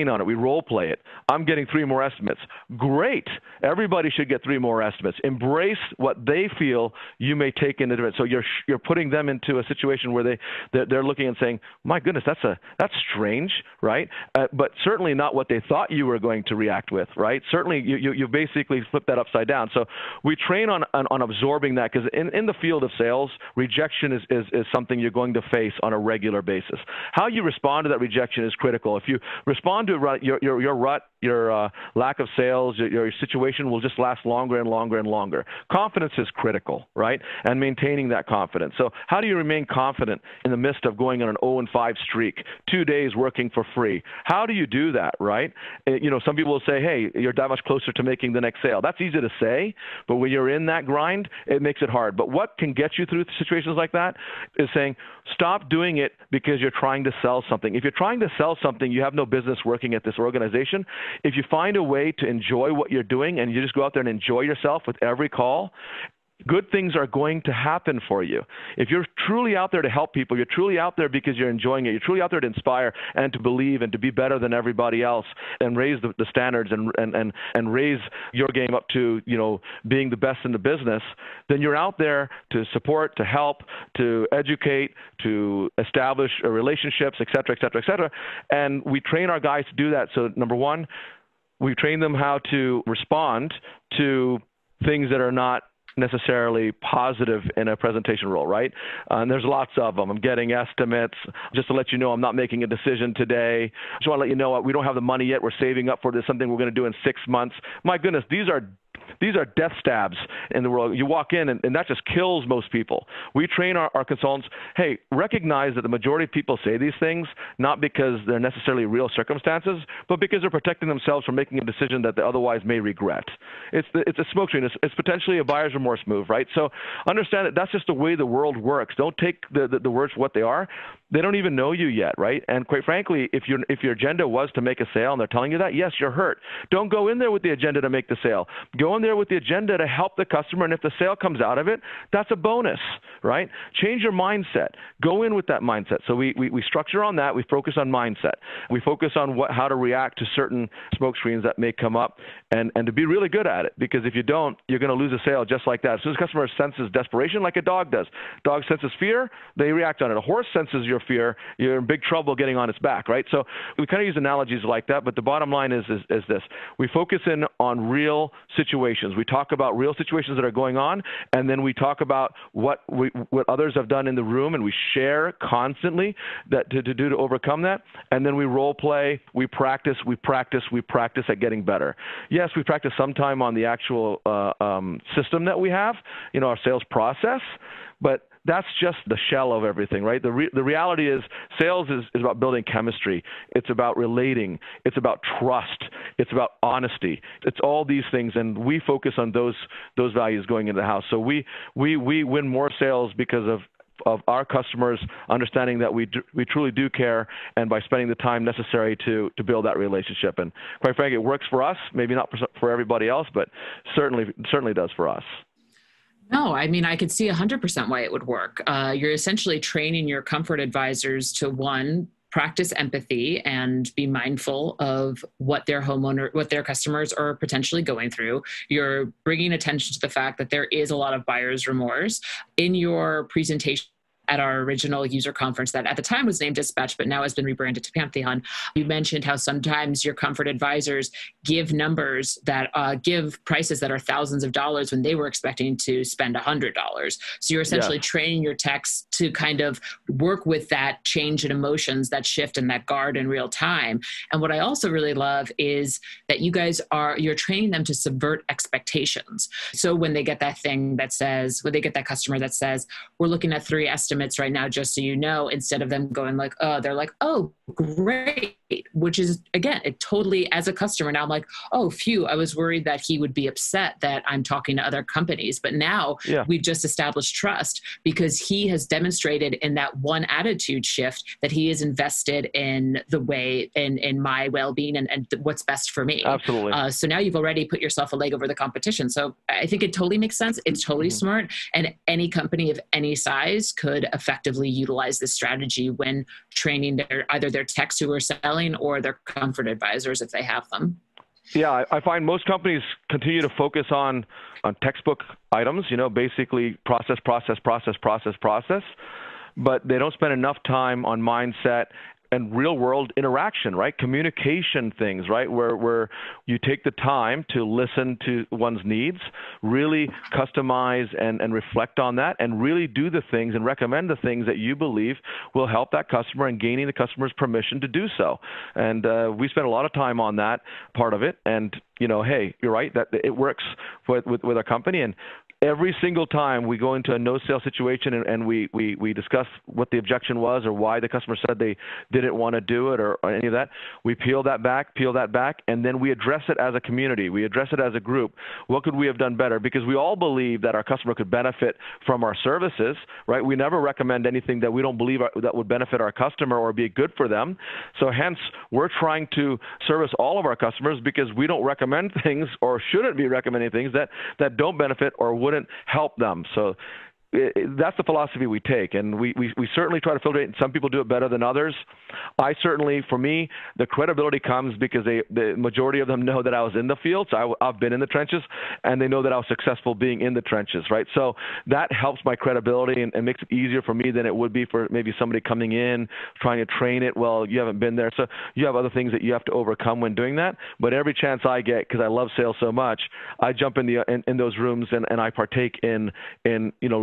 on it. We role play it. I'm getting 3 more estimates. Great. Everybody should get 3 more estimates. Embrace what they feel you may take into it. So you're putting them into a situation where they're looking and saying, my goodness, that's strange, right? But certainly not what they thought you were going to react with, right? Certainly you basically flip that upside down. So we train on absorbing that, because in the field of sales, rejection is something you're going to face on a regular basis. How you respond to that rejection is critical. If you respond to your rut, your lack of sales, your situation will just last longer and longer and longer. Confidence is critical, right? And maintaining that confidence. So how do you remain confident in the midst of going on an 0-5 streak, 2 days working for free? How do you do that, right? Some people will say, hey, you're that much closer to making the next sale. That's easy to say, but when you're in that grind, it makes it hard. But what can get you through situations like that is saying, stop doing it because you're trying to sell something. If you're trying to sell something, you have no business working at this organization. If you find a way to enjoy what you're doing and you just go out there and enjoy yourself with every call, good things are going to happen for you. If you're truly out there to help people, you're truly out there because you're enjoying it, you're truly out there to inspire and to believe and to be better than everybody else and raise the standards and raise your game up to, being the best in the business, then you're out there to support, to help, to educate, to establish relationships, et cetera, et cetera, et cetera. And we train our guys to do that. So number one, we train them how to respond to things that are not necessarily positive in a presentation role, right? And there's lots of them. I'm getting estimates. Just to let you know, I'm not making a decision today. Just want to let you know we don't have the money yet. We're saving up for this, something we're going to do in 6 months. My goodness, these are death stabs in the world. You walk in, and that just kills most people. We train our consultants, hey, recognize that the majority of people say these things not because they're necessarily real circumstances, but because they're protecting themselves from making a decision that they otherwise may regret. It's a smokescreen. It's potentially a buyer's remorse move, right? So understand that that's just the way the world works. Don't take the words for what they are. They don't even know you yet, right? And quite frankly, if your agenda was to make a sale and they're telling you that, yes, you're hurt. Don't go in there with the agenda to make the sale. Go in there with the agenda to help the customer, and if the sale comes out of it, that's a bonus, right? Change your mindset. Go in with that mindset. So we structure on that. We focus on mindset. We focus on how to react to certain smoke screens that may come up, and to be really good at it, because if you don't, you're going to lose a sale just like that. As soon as the customer senses desperation, like a dog does. Dog senses fear, they react on it. A horse senses your fear, you're in big trouble getting on its back, right? So we kind of use analogies like that, but the bottom line is this. We focus in on real situations. We talk about real situations that are going on, and then we talk about what others have done in the room, and we share constantly that to do to overcome that, and then we role play, we practice at getting better. Yes, we practice sometime on the actual system that we have, our sales process, but that's just the shell of everything, right? The reality is sales is about building chemistry. It's about relating. It's about trust. It's about honesty. It's all these things, and we focus on those values going into the house. So we win more sales because of our customers understanding that we truly do care, and by spending the time necessary to build that relationship. And quite frankly, it works for us, maybe not for everybody else, but certainly does for us. No, I mean, I could see 100% why it would work. You're essentially training your comfort advisors to, one, practice empathy and be mindful of what their customers are potentially going through. You're bringing attention to the fact that there is a lot of buyer's remorse. In your presentation at our original user conference that at the time was named Dispatch, but now has been rebranded to Pantheon, you mentioned how sometimes your comfort advisors give numbers that give prices that are thousands of dollars when they were expecting to spend $100. So you're essentially training your techs to kind of work with that change in emotions, that shift and that guard in real time. And what I also really love is that you're training them to subvert expectations. So when they get that customer that says, we're looking at 3 estimates right now, just so you know, instead of them going like, oh, they're like, oh, great, which is, again, it totally, as a customer now, I'm like, oh, phew, I was worried that he would be upset that I'm talking to other companies. But now we've just established trust because he has demonstrated in that one attitude shift that he is invested in the way, in my well-being and what's best for me. Absolutely. So now you've already put yourself a leg over the competition. So I think it totally makes sense. It's totally smart. And any company of any size could effectively utilize this strategy when training either their techs who are selling or their comfort advisors if they have them. Yeah, I find most companies continue to focus on textbook items, basically process, but they don't spend enough time on mindset and real world interaction, right? Communication things, right? Where you take the time to listen to one's needs, really customize and reflect on that, and really do the things and recommend the things that you believe will help that customer and gaining the customer's permission to do so. And we spend a lot of time on that part of it. And, hey, you're right, that it works with our company. And every single time we go into a no-sale situation and we discuss what the objection was or why the customer said they didn't want to do it or any of that, we peel that back, and then we address it as a community. We address it as a group. What could we have done better? Because we all believe that our customer could benefit from our services, right? We never recommend anything that we don't believe that would benefit our customer or be good for them. So hence, we're trying to service all of our customers because we don't recommend things or shouldn't be recommending things that don't benefit or wouldn't help them. So that's the philosophy we take, and we certainly try to filter it. Some people do it better than others. For me, the credibility comes because the majority of them know that I was in the field, so I've been in the trenches, and they know that I was successful being in the trenches, right? So that helps my credibility and makes it easier for me than it would be for maybe somebody coming in, trying to train it. Well, you haven't been there, so you have other things that you have to overcome when doing that. But every chance I get, because I love sales so much, I jump in those rooms and I partake in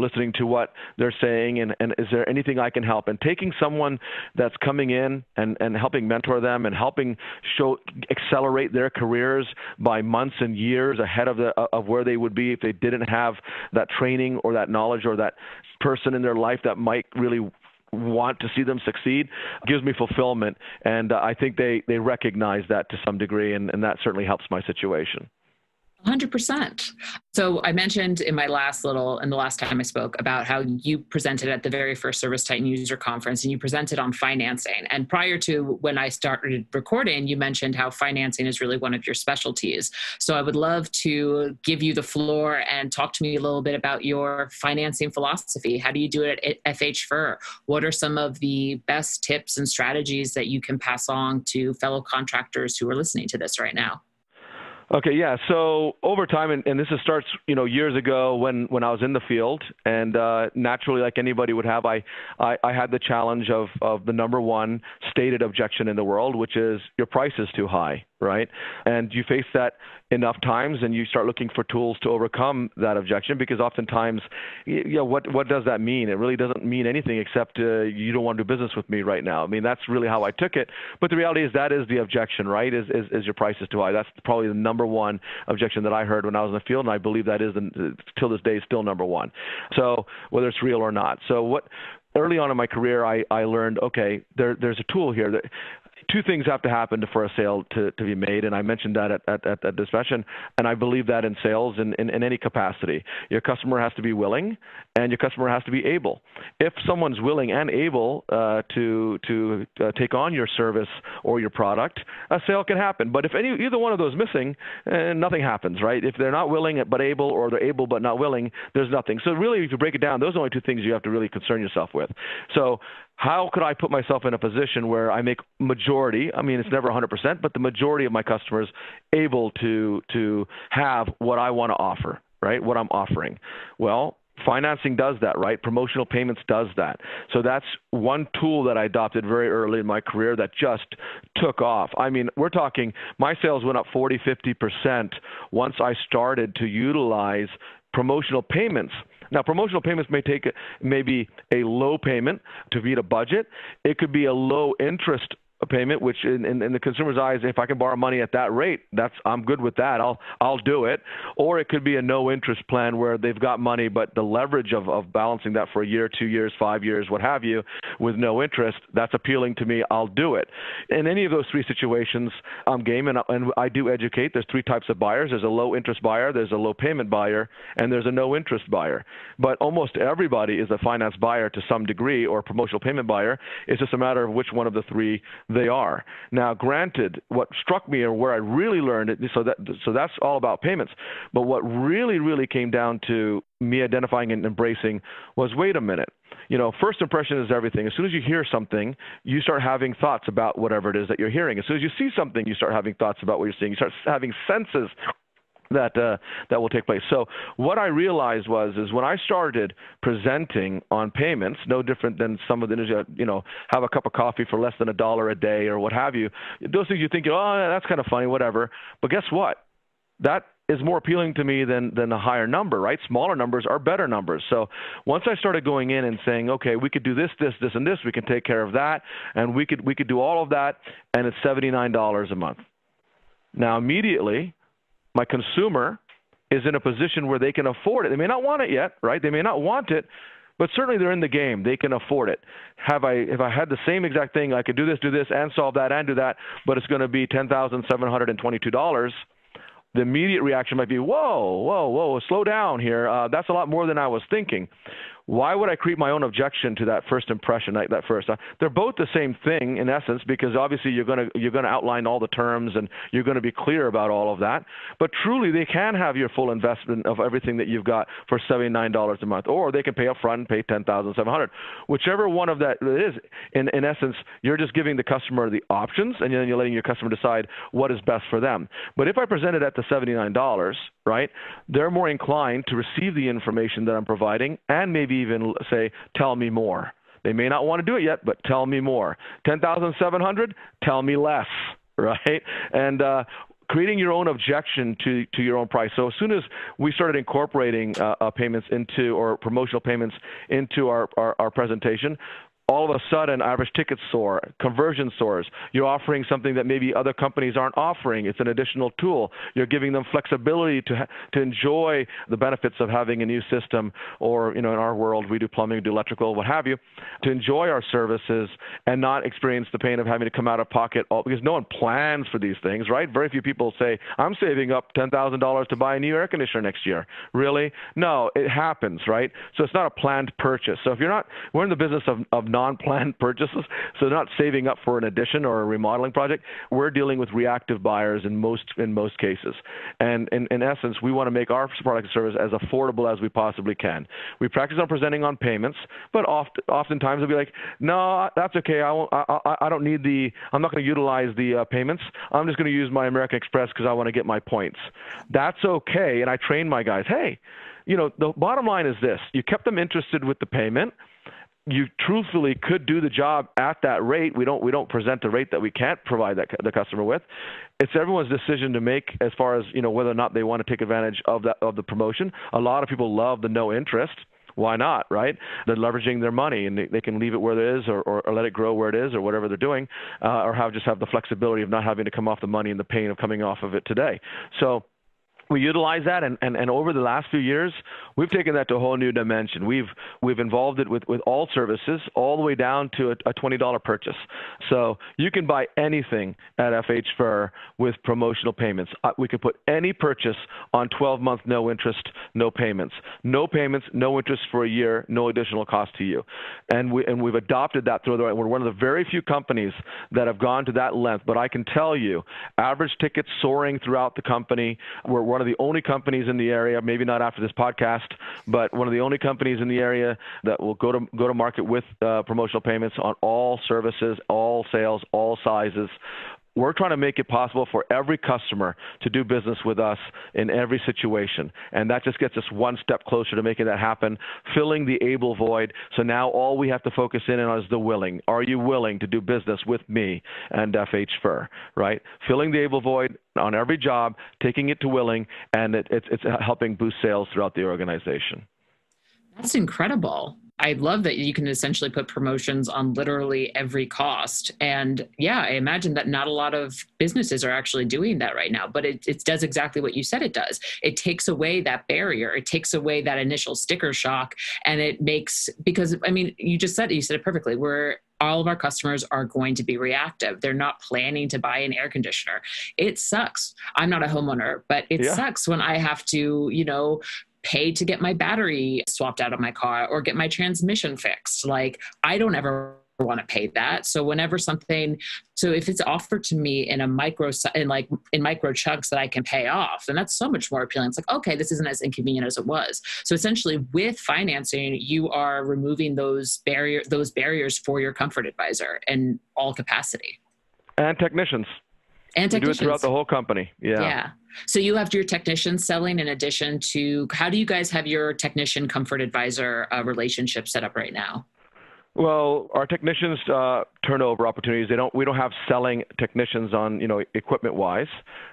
listening to what they're saying and is there anything I can help? And taking someone that's coming in and helping mentor them and helping accelerate their careers by months and years ahead of where they would be if they didn't have that training or that knowledge or that person in their life that might really want to see them succeed gives me fulfillment. And I think they recognize that to some degree, and that certainly helps my situation. 100%. So I mentioned in the last time I spoke about how you presented at the very first ServiceTitan user conference, and you presented on financing. And prior to when I started recording, you mentioned how financing is really one of your specialties. So I would love to give you the floor and talk to me a little bit about your financing philosophy. How do you do it at FH4? What are some of the best tips and strategies that you can pass on to fellow contractors who are listening to this right now? Okay, yeah. So over time, and this starts, years ago when I was in the field, and naturally, like anybody would have, I had the challenge of the number one stated objection in the world, which is your price is too high, right? And you face that enough times, and you start looking for tools to overcome that objection, because oftentimes, what does that mean? It really doesn't mean anything except you don't want to do business with me right now. I mean, that's really how I took it. But the reality is that is the objection, right? Is your price is too high. That's probably the number one objection that I heard when I was in the field, and I believe that is, till this day, still number one. So whether it's real or not. So early on in my career, I learned, okay, there's a tool here that two things have to happen for a sale to be made, and I mentioned that at that discussion, and I believe that in sales in any capacity. Your customer has to be willing, and your customer has to be able. If someone's willing and able to take on your service or your product, a sale can happen. But if either one of those missing, nothing happens, right? If they're not willing but able, or they're able but not willing, there's nothing. So really, if you break it down, those are the only two things you have to really concern yourself with. So how could I put myself in a position where I make majority, I mean, it's never 100%, but the majority of my customers able to have what I want to offer, right? What I'm offering. Well, financing does that, right? Promotional payments does that. So that's one tool that I adopted very early in my career that just took off. I mean, we're talking, my sales went up 40, 50% once I started to utilize promotional payments. Now, promotional payments may take maybe a low payment to meet a budget. It could be a low interest payment, which in the consumer's eyes, if I can borrow money at that rate, I'm good with that. I'll do it. Or it could be a no interest plan where they've got money, but the leverage of balancing that for a year, 2 years, 5 years, what have you, with no interest, that's appealing to me. I'll do it. In any of those three situations, I'm game, and I do educate. There's three types of buyers. There's a low interest buyer, there's a low payment buyer, and there's a no interest buyer. But almost everybody is a finance buyer to some degree, or a promotional payment buyer. It's just a matter of which one of the three they are. Now, granted, what struck me, or where I really learned it, so that's all about payments. But what really, really came down to me identifying and embracing was, wait a minute. First impression is everything. As soon as you hear something, you start having thoughts about whatever it is that you're hearing. As soon as you see something, you start having thoughts about what you're seeing. You start having senses that will take place. So what I realized is when I started presenting on payments, no different than some of the, have a cup of coffee for less than $1 a day or what have you. Those things you think, oh, that's kind of funny, whatever. But guess what? That is more appealing to me than a higher number, right? Smaller numbers are better numbers. So once I started going in and saying, okay, we could do this, and this, we can take care of that, and we could do all of that, and it's $79 a month. Now, immediately, my consumer is in a position where they can afford it. They may not want it yet, right? They may not want it, but certainly they're in the game. They can afford it. If I had the same exact thing, I could do this, and solve that, and do that, but it's going to be $10,722. The immediate reaction might be, whoa, slow down here. That's a lot more than I was thinking. why would I create my own objection to that first impression, that first? They're both the same thing in essence, because obviously you're going to outline all the terms and you're going to be clear about all of that. But truly, they can have your full investment of everything that you've got for $79 a month, or they can pay up front and pay $10,700. Whichever one of that is, in essence, you're just giving the customer the options, and then you're letting your customer decide what is best for them. But if I present it at the $79, right, they're more inclined to receive the information that I'm providing and maybe even say, tell me more. They may not want to do it yet, but tell me more. $10,700, tell me less, right? And creating your own objection to your own price. So as soon as we started incorporating payments into, or promotional payments into our presentation, all of a sudden, average tickets soar, conversion soars. You're offering something that maybe other companies aren't offering. It's an additional tool. You're giving them flexibility to enjoy the benefits of having a new system, or, in our world, we do plumbing, we do electrical, what have you, to enjoy our services and not experience the pain of having to come out of pocket, because no one plans for these things, right? Very few people say, I'm saving up $10,000 to buy a new air conditioner next year. Really? No, it happens, right? So it's not a planned purchase. So if we're in the business of non-planned purchases, so not saving up for an addition or a remodeling project. We're dealing with reactive buyers in most cases. And in essence, we want to make our product and service as affordable as we possibly can. We practice on presenting on payments, but oftentimes they'll be like, no, that's okay. I don't need I'm not going to utilize the payments. I'm just going to use my American Express because I want to get my points. That's okay. And I train my guys, hey, the bottom line is this: you kept them interested with the payment. You truthfully could do the job at that rate. We don't present a rate that we can't provide the customer with. It's everyone's decision to make as far as whether or not they want to take advantage of the promotion. A lot of people love the no interest. Why not, right? They're leveraging their money, and they can leave it where it is, or let it grow where it is, or whatever they're doing, or just have the flexibility of not having to come off the money and the pain of coming off of it today. So we utilize that, and over the last few years, we've taken that to a whole new dimension. We've involved it with all services, all the way down to a $20 purchase. So you can buy anything at FH Fur with promotional payments. We could put any purchase on 12-month no interest, no payments. No payments, no interest for a year, no additional cost to you. And we've adopted that through we're one of the very few companies that have gone to that length. But I can tell you, average tickets soaring throughout the company. We're one of the only companies in the area, maybe not after this podcast, but one of the only companies in the area that will go to market with promotional payments on all services, all sales, all sizes. We're trying to make it possible for every customer to do business with us in every situation. And that just gets us one step closer to making that happen, filling the able void. So now all we have to focus in on is the willing. Are you willing to do business with me and FH Fur, right? Filling the able void on every job, taking it to willing, and it's helping boost sales throughout the organization. That's incredible. I love that you can essentially put promotions on literally every cost. And yeah, I imagine that not a lot of businesses are actually doing that right now, but it does exactly what you said it does. It takes away that barrier. It takes away that initial sticker shock. And it makes, because I mean, you said it perfectly. All of our customers are going to be reactive. They're not planning to buy an air conditioner. It sucks. I'm not a homeowner, but it sucks when I have to, pay to get my battery swapped out of my car or get my transmission fixed. Like, I don't ever want to pay that. So if it's offered to me in micro chunks that I can pay off, then that's so much more appealing. It's like, okay, this isn't as inconvenient as it was. So essentially with financing, you are removing those barriers for your comfort advisor in all capacity. And technicians. We do it throughout the whole company. Yeah. So you have your technicians selling in addition to, how do you guys have your technician comfort advisor relationship set up right now? Well, our technicians turnover opportunities. We don't have selling technicians on equipment wise,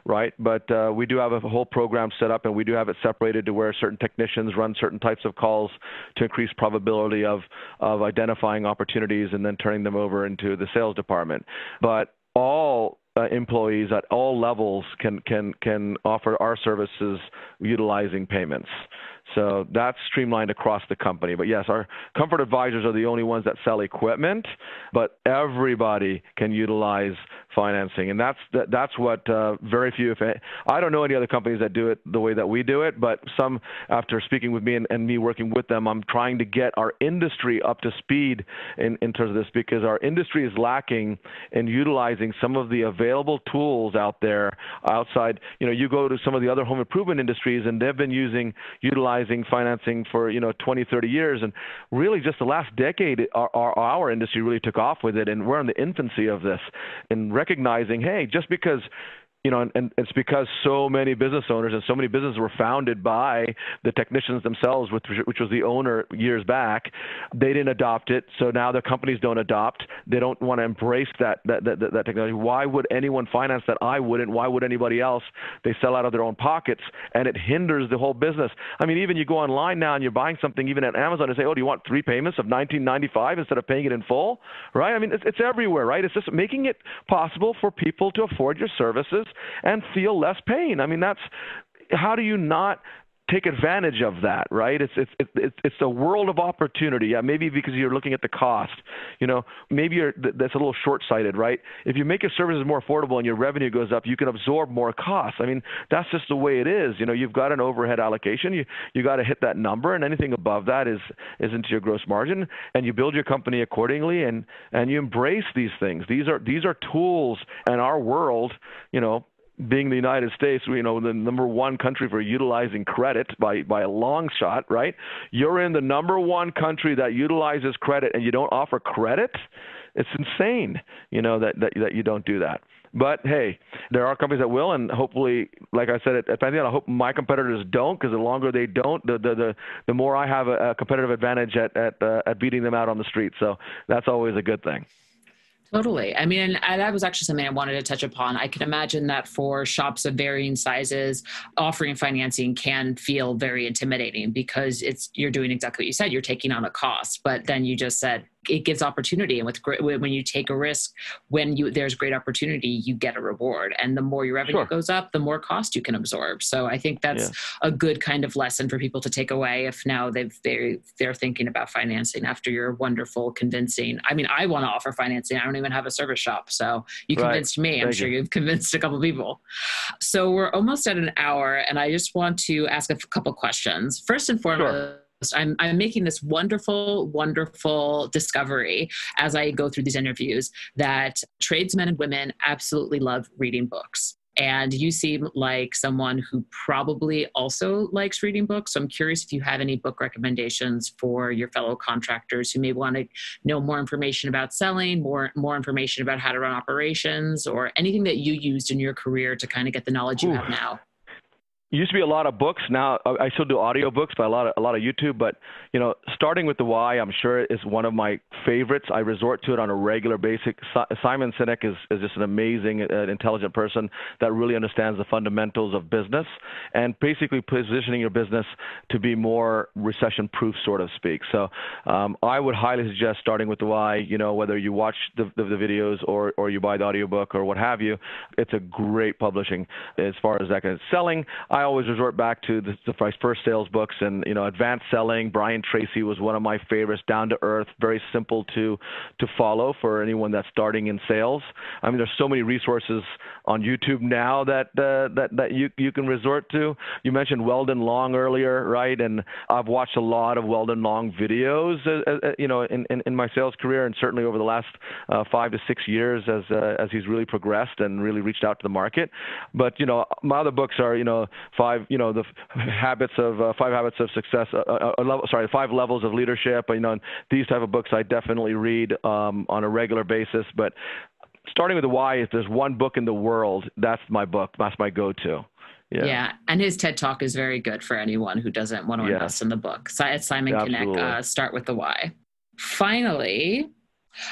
right? But we do have a whole program set up, and we do have it separated to where certain technicians run certain types of calls to increase probability of identifying opportunities and then turning them over into the sales department. But all employees at all levels can offer our services utilizing payments. So that's streamlined across the company. But yes, our comfort advisors are the only ones that sell equipment, but everybody can utilize financing. And that's what very few, I don't know any other companies that do it the way that we do it, but some, after speaking with me and me working with them, I'm trying to get our industry up to speed in terms of this, because our industry is lacking in utilizing some of the available tools out there outside. You go to some of the other home improvement industries, and they've been utilizing financing for 20, 30 years, and really just the last decade, our industry really took off with it, and we're in the infancy of this, and recognizing, hey, just because and it's because so many business owners and so many businesses were founded by the technicians themselves, which was the owner years back. They didn't adopt it, so now the companies don't adopt. They don't want to embrace that technology. Why would anyone finance that? I wouldn't. Why would anybody else? They sell out of their own pockets, and it hinders the whole business. I mean, even you go online now and you're buying something, even at Amazon, and say, oh, do you want 3 payments of $19.95 instead of paying it in full? Right? I mean, it's everywhere, right? It's just making it possible for people to afford your services and feel less pain. I mean, how do you not take advantage of that, right? It's a world of opportunity. Yeah, maybe because you're looking at the cost. Maybe that's a little short-sighted, right? If you make your services more affordable and your revenue goes up, you can absorb more costs. I mean, that's just the way it is. You've got an overhead allocation. You got to hit that number, and anything above that is into your gross margin, and you build your company accordingly, and you embrace these things. These are tools in our world. Being the United States, the number one country for utilizing credit by a long shot, right? You're in the number one country that utilizes credit, and you don't offer credit. It's insane, that you don't do that. But hey, there are companies that will, and hopefully, like I said at Pantheon, I hope my competitors don't, because the longer they don't, the more I have a competitive advantage at beating them out on the street. So that's always a good thing. Totally. I mean, and that was actually something I wanted to touch upon. I can imagine that for shops of varying sizes, offering financing can feel very intimidating, because you're doing exactly what you said. You're taking on a cost, but then you just said it gives opportunity. And when you take a risk, there's great opportunity, you get a reward. And the more your revenue goes up, the more cost you can absorb. So I think that's a good kind of lesson for people to take away if now they're thinking about financing after your wonderful convincing. I mean, I want to offer financing. I don't even have a service shop. So you convinced me. I'm sure you've convinced a couple of people. So we're almost at an hour, and I just want to ask a couple questions. First and foremost, I'm making this wonderful, wonderful discovery as I go through these interviews that tradesmen and women absolutely love reading books. And you seem like someone who probably also likes reading books. So I'm curious if you have any book recommendations for your fellow contractors who may want to know more information about selling, more information about how to run operations, or anything that you used in your career to kind of get the knowledge you have now. It used to be a lot of books. Now I still do audiobooks, but a lot of YouTube. But starting with the why, I'm sure is one of my favorites. I resort to it on a regular basis. Simon Sinek is just an amazing, intelligent person that really understands the fundamentals of business and basically positioning your business to be more recession-proof, sort of speak. So I would highly suggest starting with the why. Whether you watch the videos or you buy the audiobook or what have you, it's a great publishing as far as that kind of selling. I always resort back to my first sales books, and Advanced Selling. Brian Tracy was one of my favorites. Down to earth, very simple to follow for anyone that's starting in sales. I mean, there's so many resources on YouTube now that you can resort to. You mentioned Weldon Long earlier, right? And I've watched a lot of Weldon Long videos, in my sales career, and certainly over the last 5 to 6 years as he's really progressed and really reached out to the market. But my other books are five habits of success. 5 levels of leadership. These type of books I definitely read on a regular basis. But starting with the why, if there's one book in the world, that's my book. That's my go-to. Yeah, and his TED Talk is very good for anyone who doesn't want to invest in the book. Simon Sinek, Start with the Why. Finally,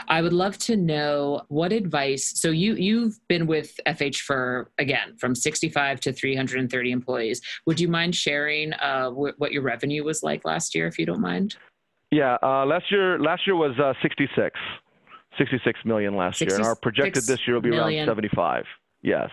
I would love to know what advice. So you've been with FH for, again, from 65 to 330 employees. Would you mind sharing what your revenue was like last year, if you don't mind? Yeah, last year was 66 million last year. And our projected this year will be around 75. Yes.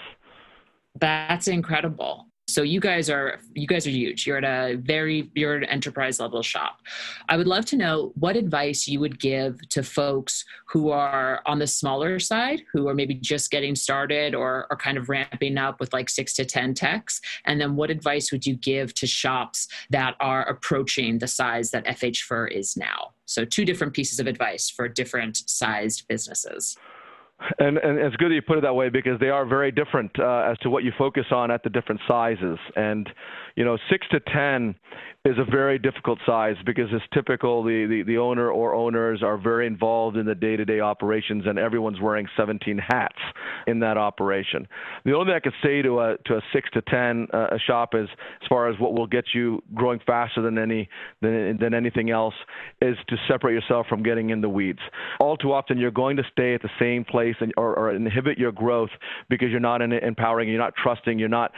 That's incredible. So you guys are huge. You're an enterprise level shop. I would love to know what advice you would give to folks who are on the smaller side, who are maybe just getting started or are kind of ramping up with like 6 to 10 techs. And then what advice would you give to shops that are approaching the size that FH Fur is now? So 2 different pieces of advice for different sized businesses. And it's good that you put it that way, because they are very different as to what you focus on at the different sizes. And, 6 to 10 is a very difficult size, because it's typical the owner or owners are very involved in the day-to-day operations, and everyone's wearing 17 hats in that operation. The only thing I could say to a 6 to 10 a shop is, as far as what will get you growing faster than anything else, is to separate yourself from getting in the weeds. All too often, you're going to stay at the same place or inhibit your growth because you're not empowering, you're not trusting, you're not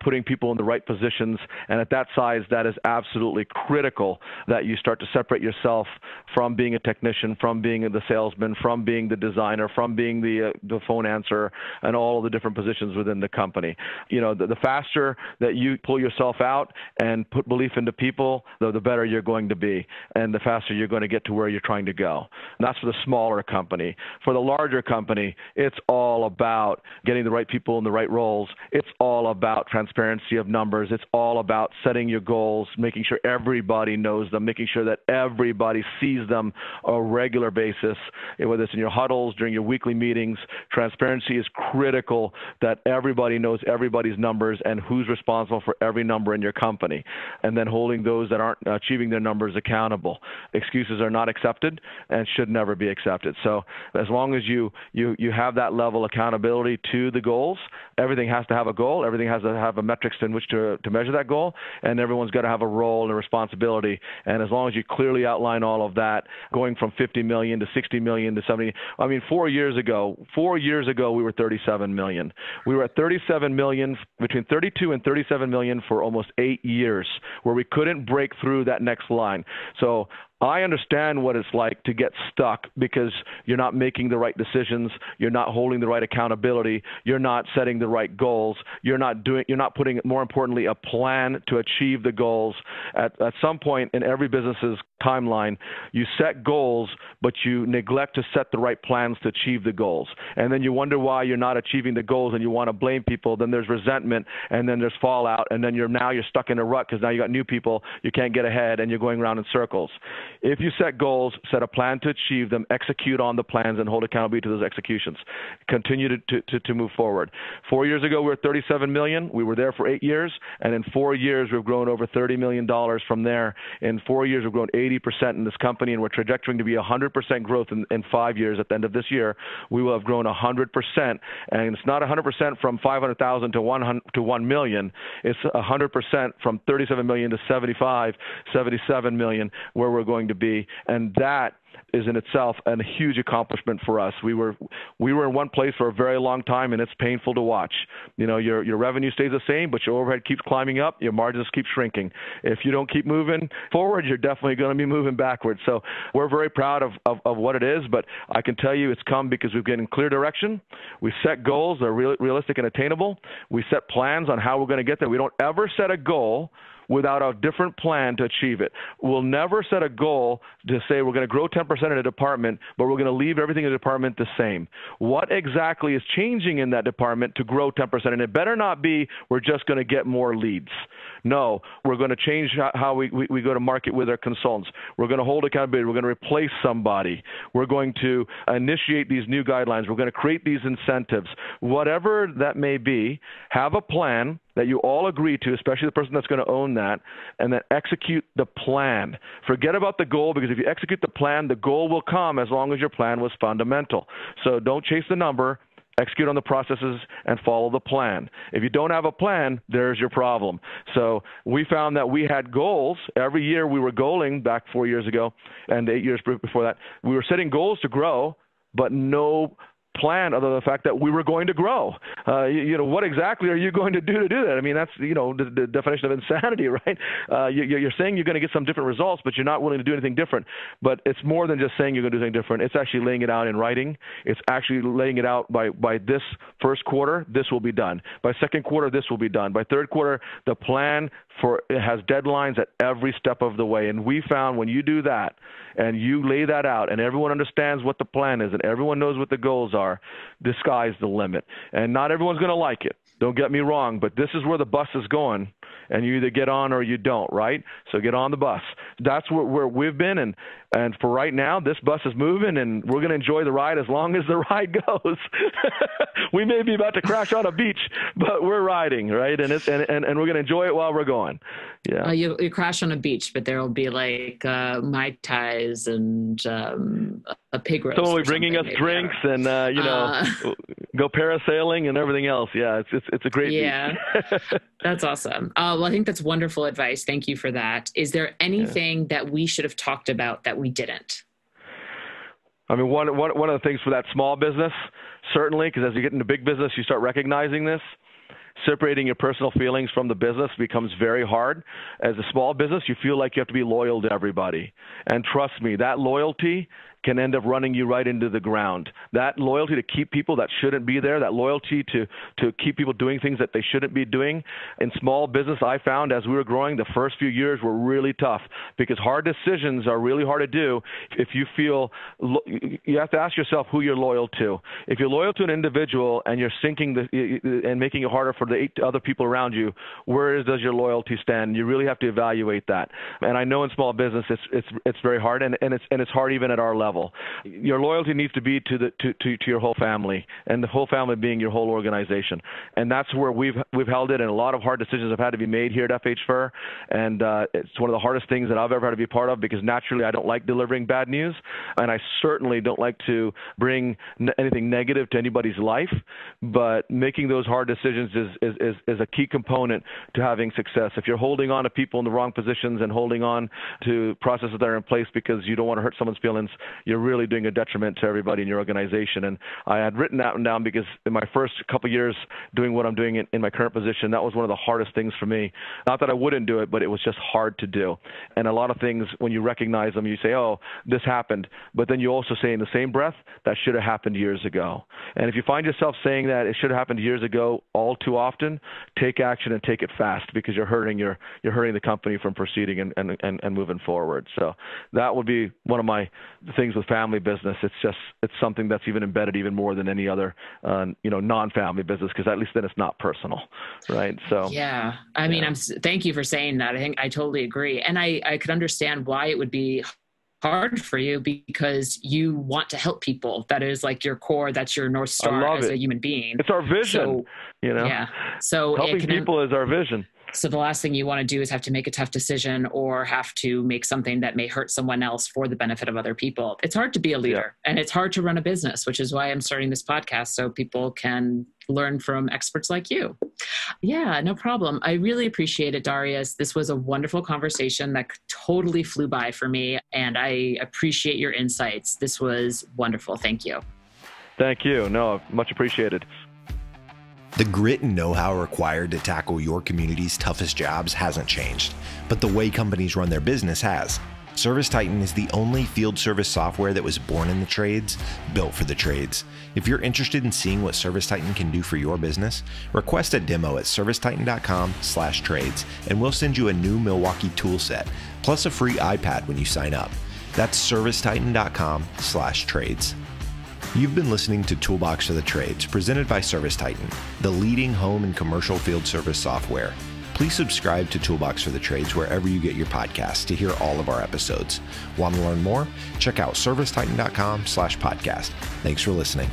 putting people in the right positions. And at that size, that is absolutely critical that you start to separate yourself from being a technician, from being the salesman, from being the designer, from being the phone answerer, and all of the different positions within the company. The faster that you pull yourself out and put belief into people, the better you're going to be, and the faster you're going to get to where you're trying to go. And that's for the smaller company. For the larger company, it's all about getting the right people in the right roles. It's all about transparency of numbers. It's all about setting your goals, making sure everybody knows them, making sure that everybody sees them on a regular basis, whether it's in your huddles, during your weekly meetings. Transparency is critical, that everybody knows everybody's numbers and who's responsible for every number in your company, and then holding those that aren't achieving their numbers accountable. Excuses are not accepted and should never be accepted. So as long as you have that level of accountability to the goals, everything has to have a goal, everything has to have a metrics in which to measure that goal, and everyone's got to have a role and a responsibility. And as long as you clearly outline all of that, going from 50 million to 60 million to 70, 4 years ago, we were 37 million. We were at 37 million, between 32 and 37 million for almost 8 years, where we couldn't break through that next line. So I understand what it's like to get stuck because you're not making the right decisions, you're not holding the right accountability, you're not setting the right goals, you're not putting, more importantly, a plan to achieve the goals. At some point in every business's timeline, you set goals, but you neglect to set the right plans to achieve the goals. And then you wonder why you're not achieving the goals, and you want to blame people. Then there's resentment, and then there's fallout, and then you're stuck in a rut because now you got new people, you can't get ahead, and you're going around in circles. If you set goals, set a plan to achieve them, execute on the plans, and hold accountability to those executions. Continue to move forward. 4 years ago, we were 37 million. We were there for 8 years, and in 4 years, we've grown over $30 million from there. In 4 years, we've grown 80% in this company, and we're trajectorying to be 100% growth in 5 years. At the end of this year, we will have grown 100%, and it's not 100% from 500,000 to 1 million. It's 100% from 37 million to 77 million, where we're going to be, and that is in itself a huge accomplishment for us. We were in one place for a very long time, and it's painful to watch. Your revenue stays the same, but your overhead keeps climbing up, your margins keep shrinking. If you don't keep moving forward, you're definitely going to be moving backwards. So we're very proud of what it is, but I can tell you it's come because we've gotten clear direction. We set goals that are realistic and attainable. We set plans on how we're going to get there. We don't ever set a goal without a different plan to achieve it. We'll never set a goal to say we're going to grow 10% in a department, but we're going to leave everything in the department the same. What exactly is changing in that department to grow 10%? And it better not be we're just going to get more leads. No, we're going to change how we go to market with our consultants. We're going to hold accountability. We're going to replace somebody. We're going to initiate these new guidelines. We're going to create these incentives. Whatever that may be, have a plan that you all agree to, especially the person that's going to own that, and then execute the plan. Forget about the goal, because if you execute the plan, the goal will come as long as your plan was fundamental. So don't chase the number. Execute on the processes and follow the plan. If you don't have a plan, there's your problem. So we found that we had goals. Every year we were goaling back 4 years ago and 8 years before that. We were setting goals to grow, but no plan other than the fact that we were going to grow. What exactly are you going to do that? I mean, that's, the definition of insanity, right? You're saying you're going to get some different results, but you're not willing to do anything different. But it's more than just saying you're going to do something different. It's actually laying it out in writing. It's actually laying it out by this first quarter, this will be done. By second quarter, this will be done. By third quarter, the plan it has deadlines at every step of the way. And we found when you do that and you lay that out and everyone understands what the plan is and everyone knows what the goals are, the sky's the limit. And not everyone's going to like it. Don't get me wrong, but this is where the bus is going, and you either get on or you don't, right? So get on the bus. That's where we've been, and for right now, this bus is moving, and we're going to enjoy the ride as long as the ride goes. We may be about to crash on a beach, but we're riding, right? And we're going to enjoy it while we're going. Yeah. You crash on a beach, but there will be like Mai Tais and a pig roast. Totally bringing us drinks and go parasailing and everything else. Yeah, it's a great beach. That's awesome. Well, I think that's wonderful advice. Thank you for that. Is there anything that we should have talked about that we didn't? I mean, one of the things for that small business, certainly, because as you get into big business, you start recognizing this. Separating your personal feelings from the business becomes very hard. As a small business, you feel like you have to be loyal to everybody. And trust me, that loyalty can end up running you right into the ground. That loyalty to keep people that shouldn't be there, that loyalty to keep people doing things that they shouldn't be doing. In small business, I found as we were growing, the first few years were really tough because hard decisions are really hard to do if you feel you have to ask yourself who you're loyal to. If you're loyal to an individual and you're sinking and making it harder for the 8 other people around you, where does your loyalty stand? You really have to evaluate that. And I know in small business it's very hard, and it's hard even at our level. Your loyalty needs to be to your whole family, and the whole family being your whole organization. And that's where we've held it, and a lot of hard decisions have had to be made here at FH Fur, and it's one of the hardest things that I've ever had to be part of because naturally I don't like delivering bad news, and I certainly don't like to bring anything negative to anybody's life, but making those hard decisions is a key component to having success. If you're holding on to people in the wrong positions and holding on to processes that are in place because you don't want to hurt someone's feelings, you're really doing a detriment to everybody in your organization. And I had written that one down because in my first couple of years doing what I'm doing in my current position, that was one of the hardest things for me. Not that I wouldn't do it, but it was just hard to do. And a lot of things, when you recognize them, you say, oh, this happened. But then you also say in the same breath, that should have happened years ago. And if you find yourself saying that it should have happened years ago all too often, take action and take it fast because you're hurting the company from proceeding and moving forward. So that would be one of my things with family business. It's something that's even embedded even more than any other non-family business, because at least then it's not personal, right? So yeah, I mean, thank you for saying that. I think I totally agree, and I could understand why it would be hard for you because you want to help people. That is like your core. That's your North Star as a human being. It's our vision, Yeah. So helping people is our vision. So the last thing you want to do is have to make a tough decision or have to make something that may hurt someone else for the benefit of other people. It's hard to be a leader and it's hard to run a business, which is why I'm starting this podcast so people can learn from experts like you. Yeah, no problem. I really appreciate it, Darius. This was a wonderful conversation that totally flew by for me, and I appreciate your insights. This was wonderful. Thank you. Thank you. No, much appreciated. The grit and know-how required to tackle your community's toughest jobs hasn't changed, but the way companies run their business has. ServiceTitan is the only field service software that was born in the trades, built for the trades. If you're interested in seeing what ServiceTitan can do for your business, request a demo at servicetitan.com/trades, and we'll send you a new Milwaukee tool set, plus a free iPad when you sign up. That's servicetitan.com/trades. You've been listening to Toolbox for the Trades, presented by ServiceTitan, the leading home and commercial field service software. Please subscribe to Toolbox for the Trades wherever you get your podcasts to hear all of our episodes. Want to learn more? Check out servicetitan.com/podcast. Thanks for listening.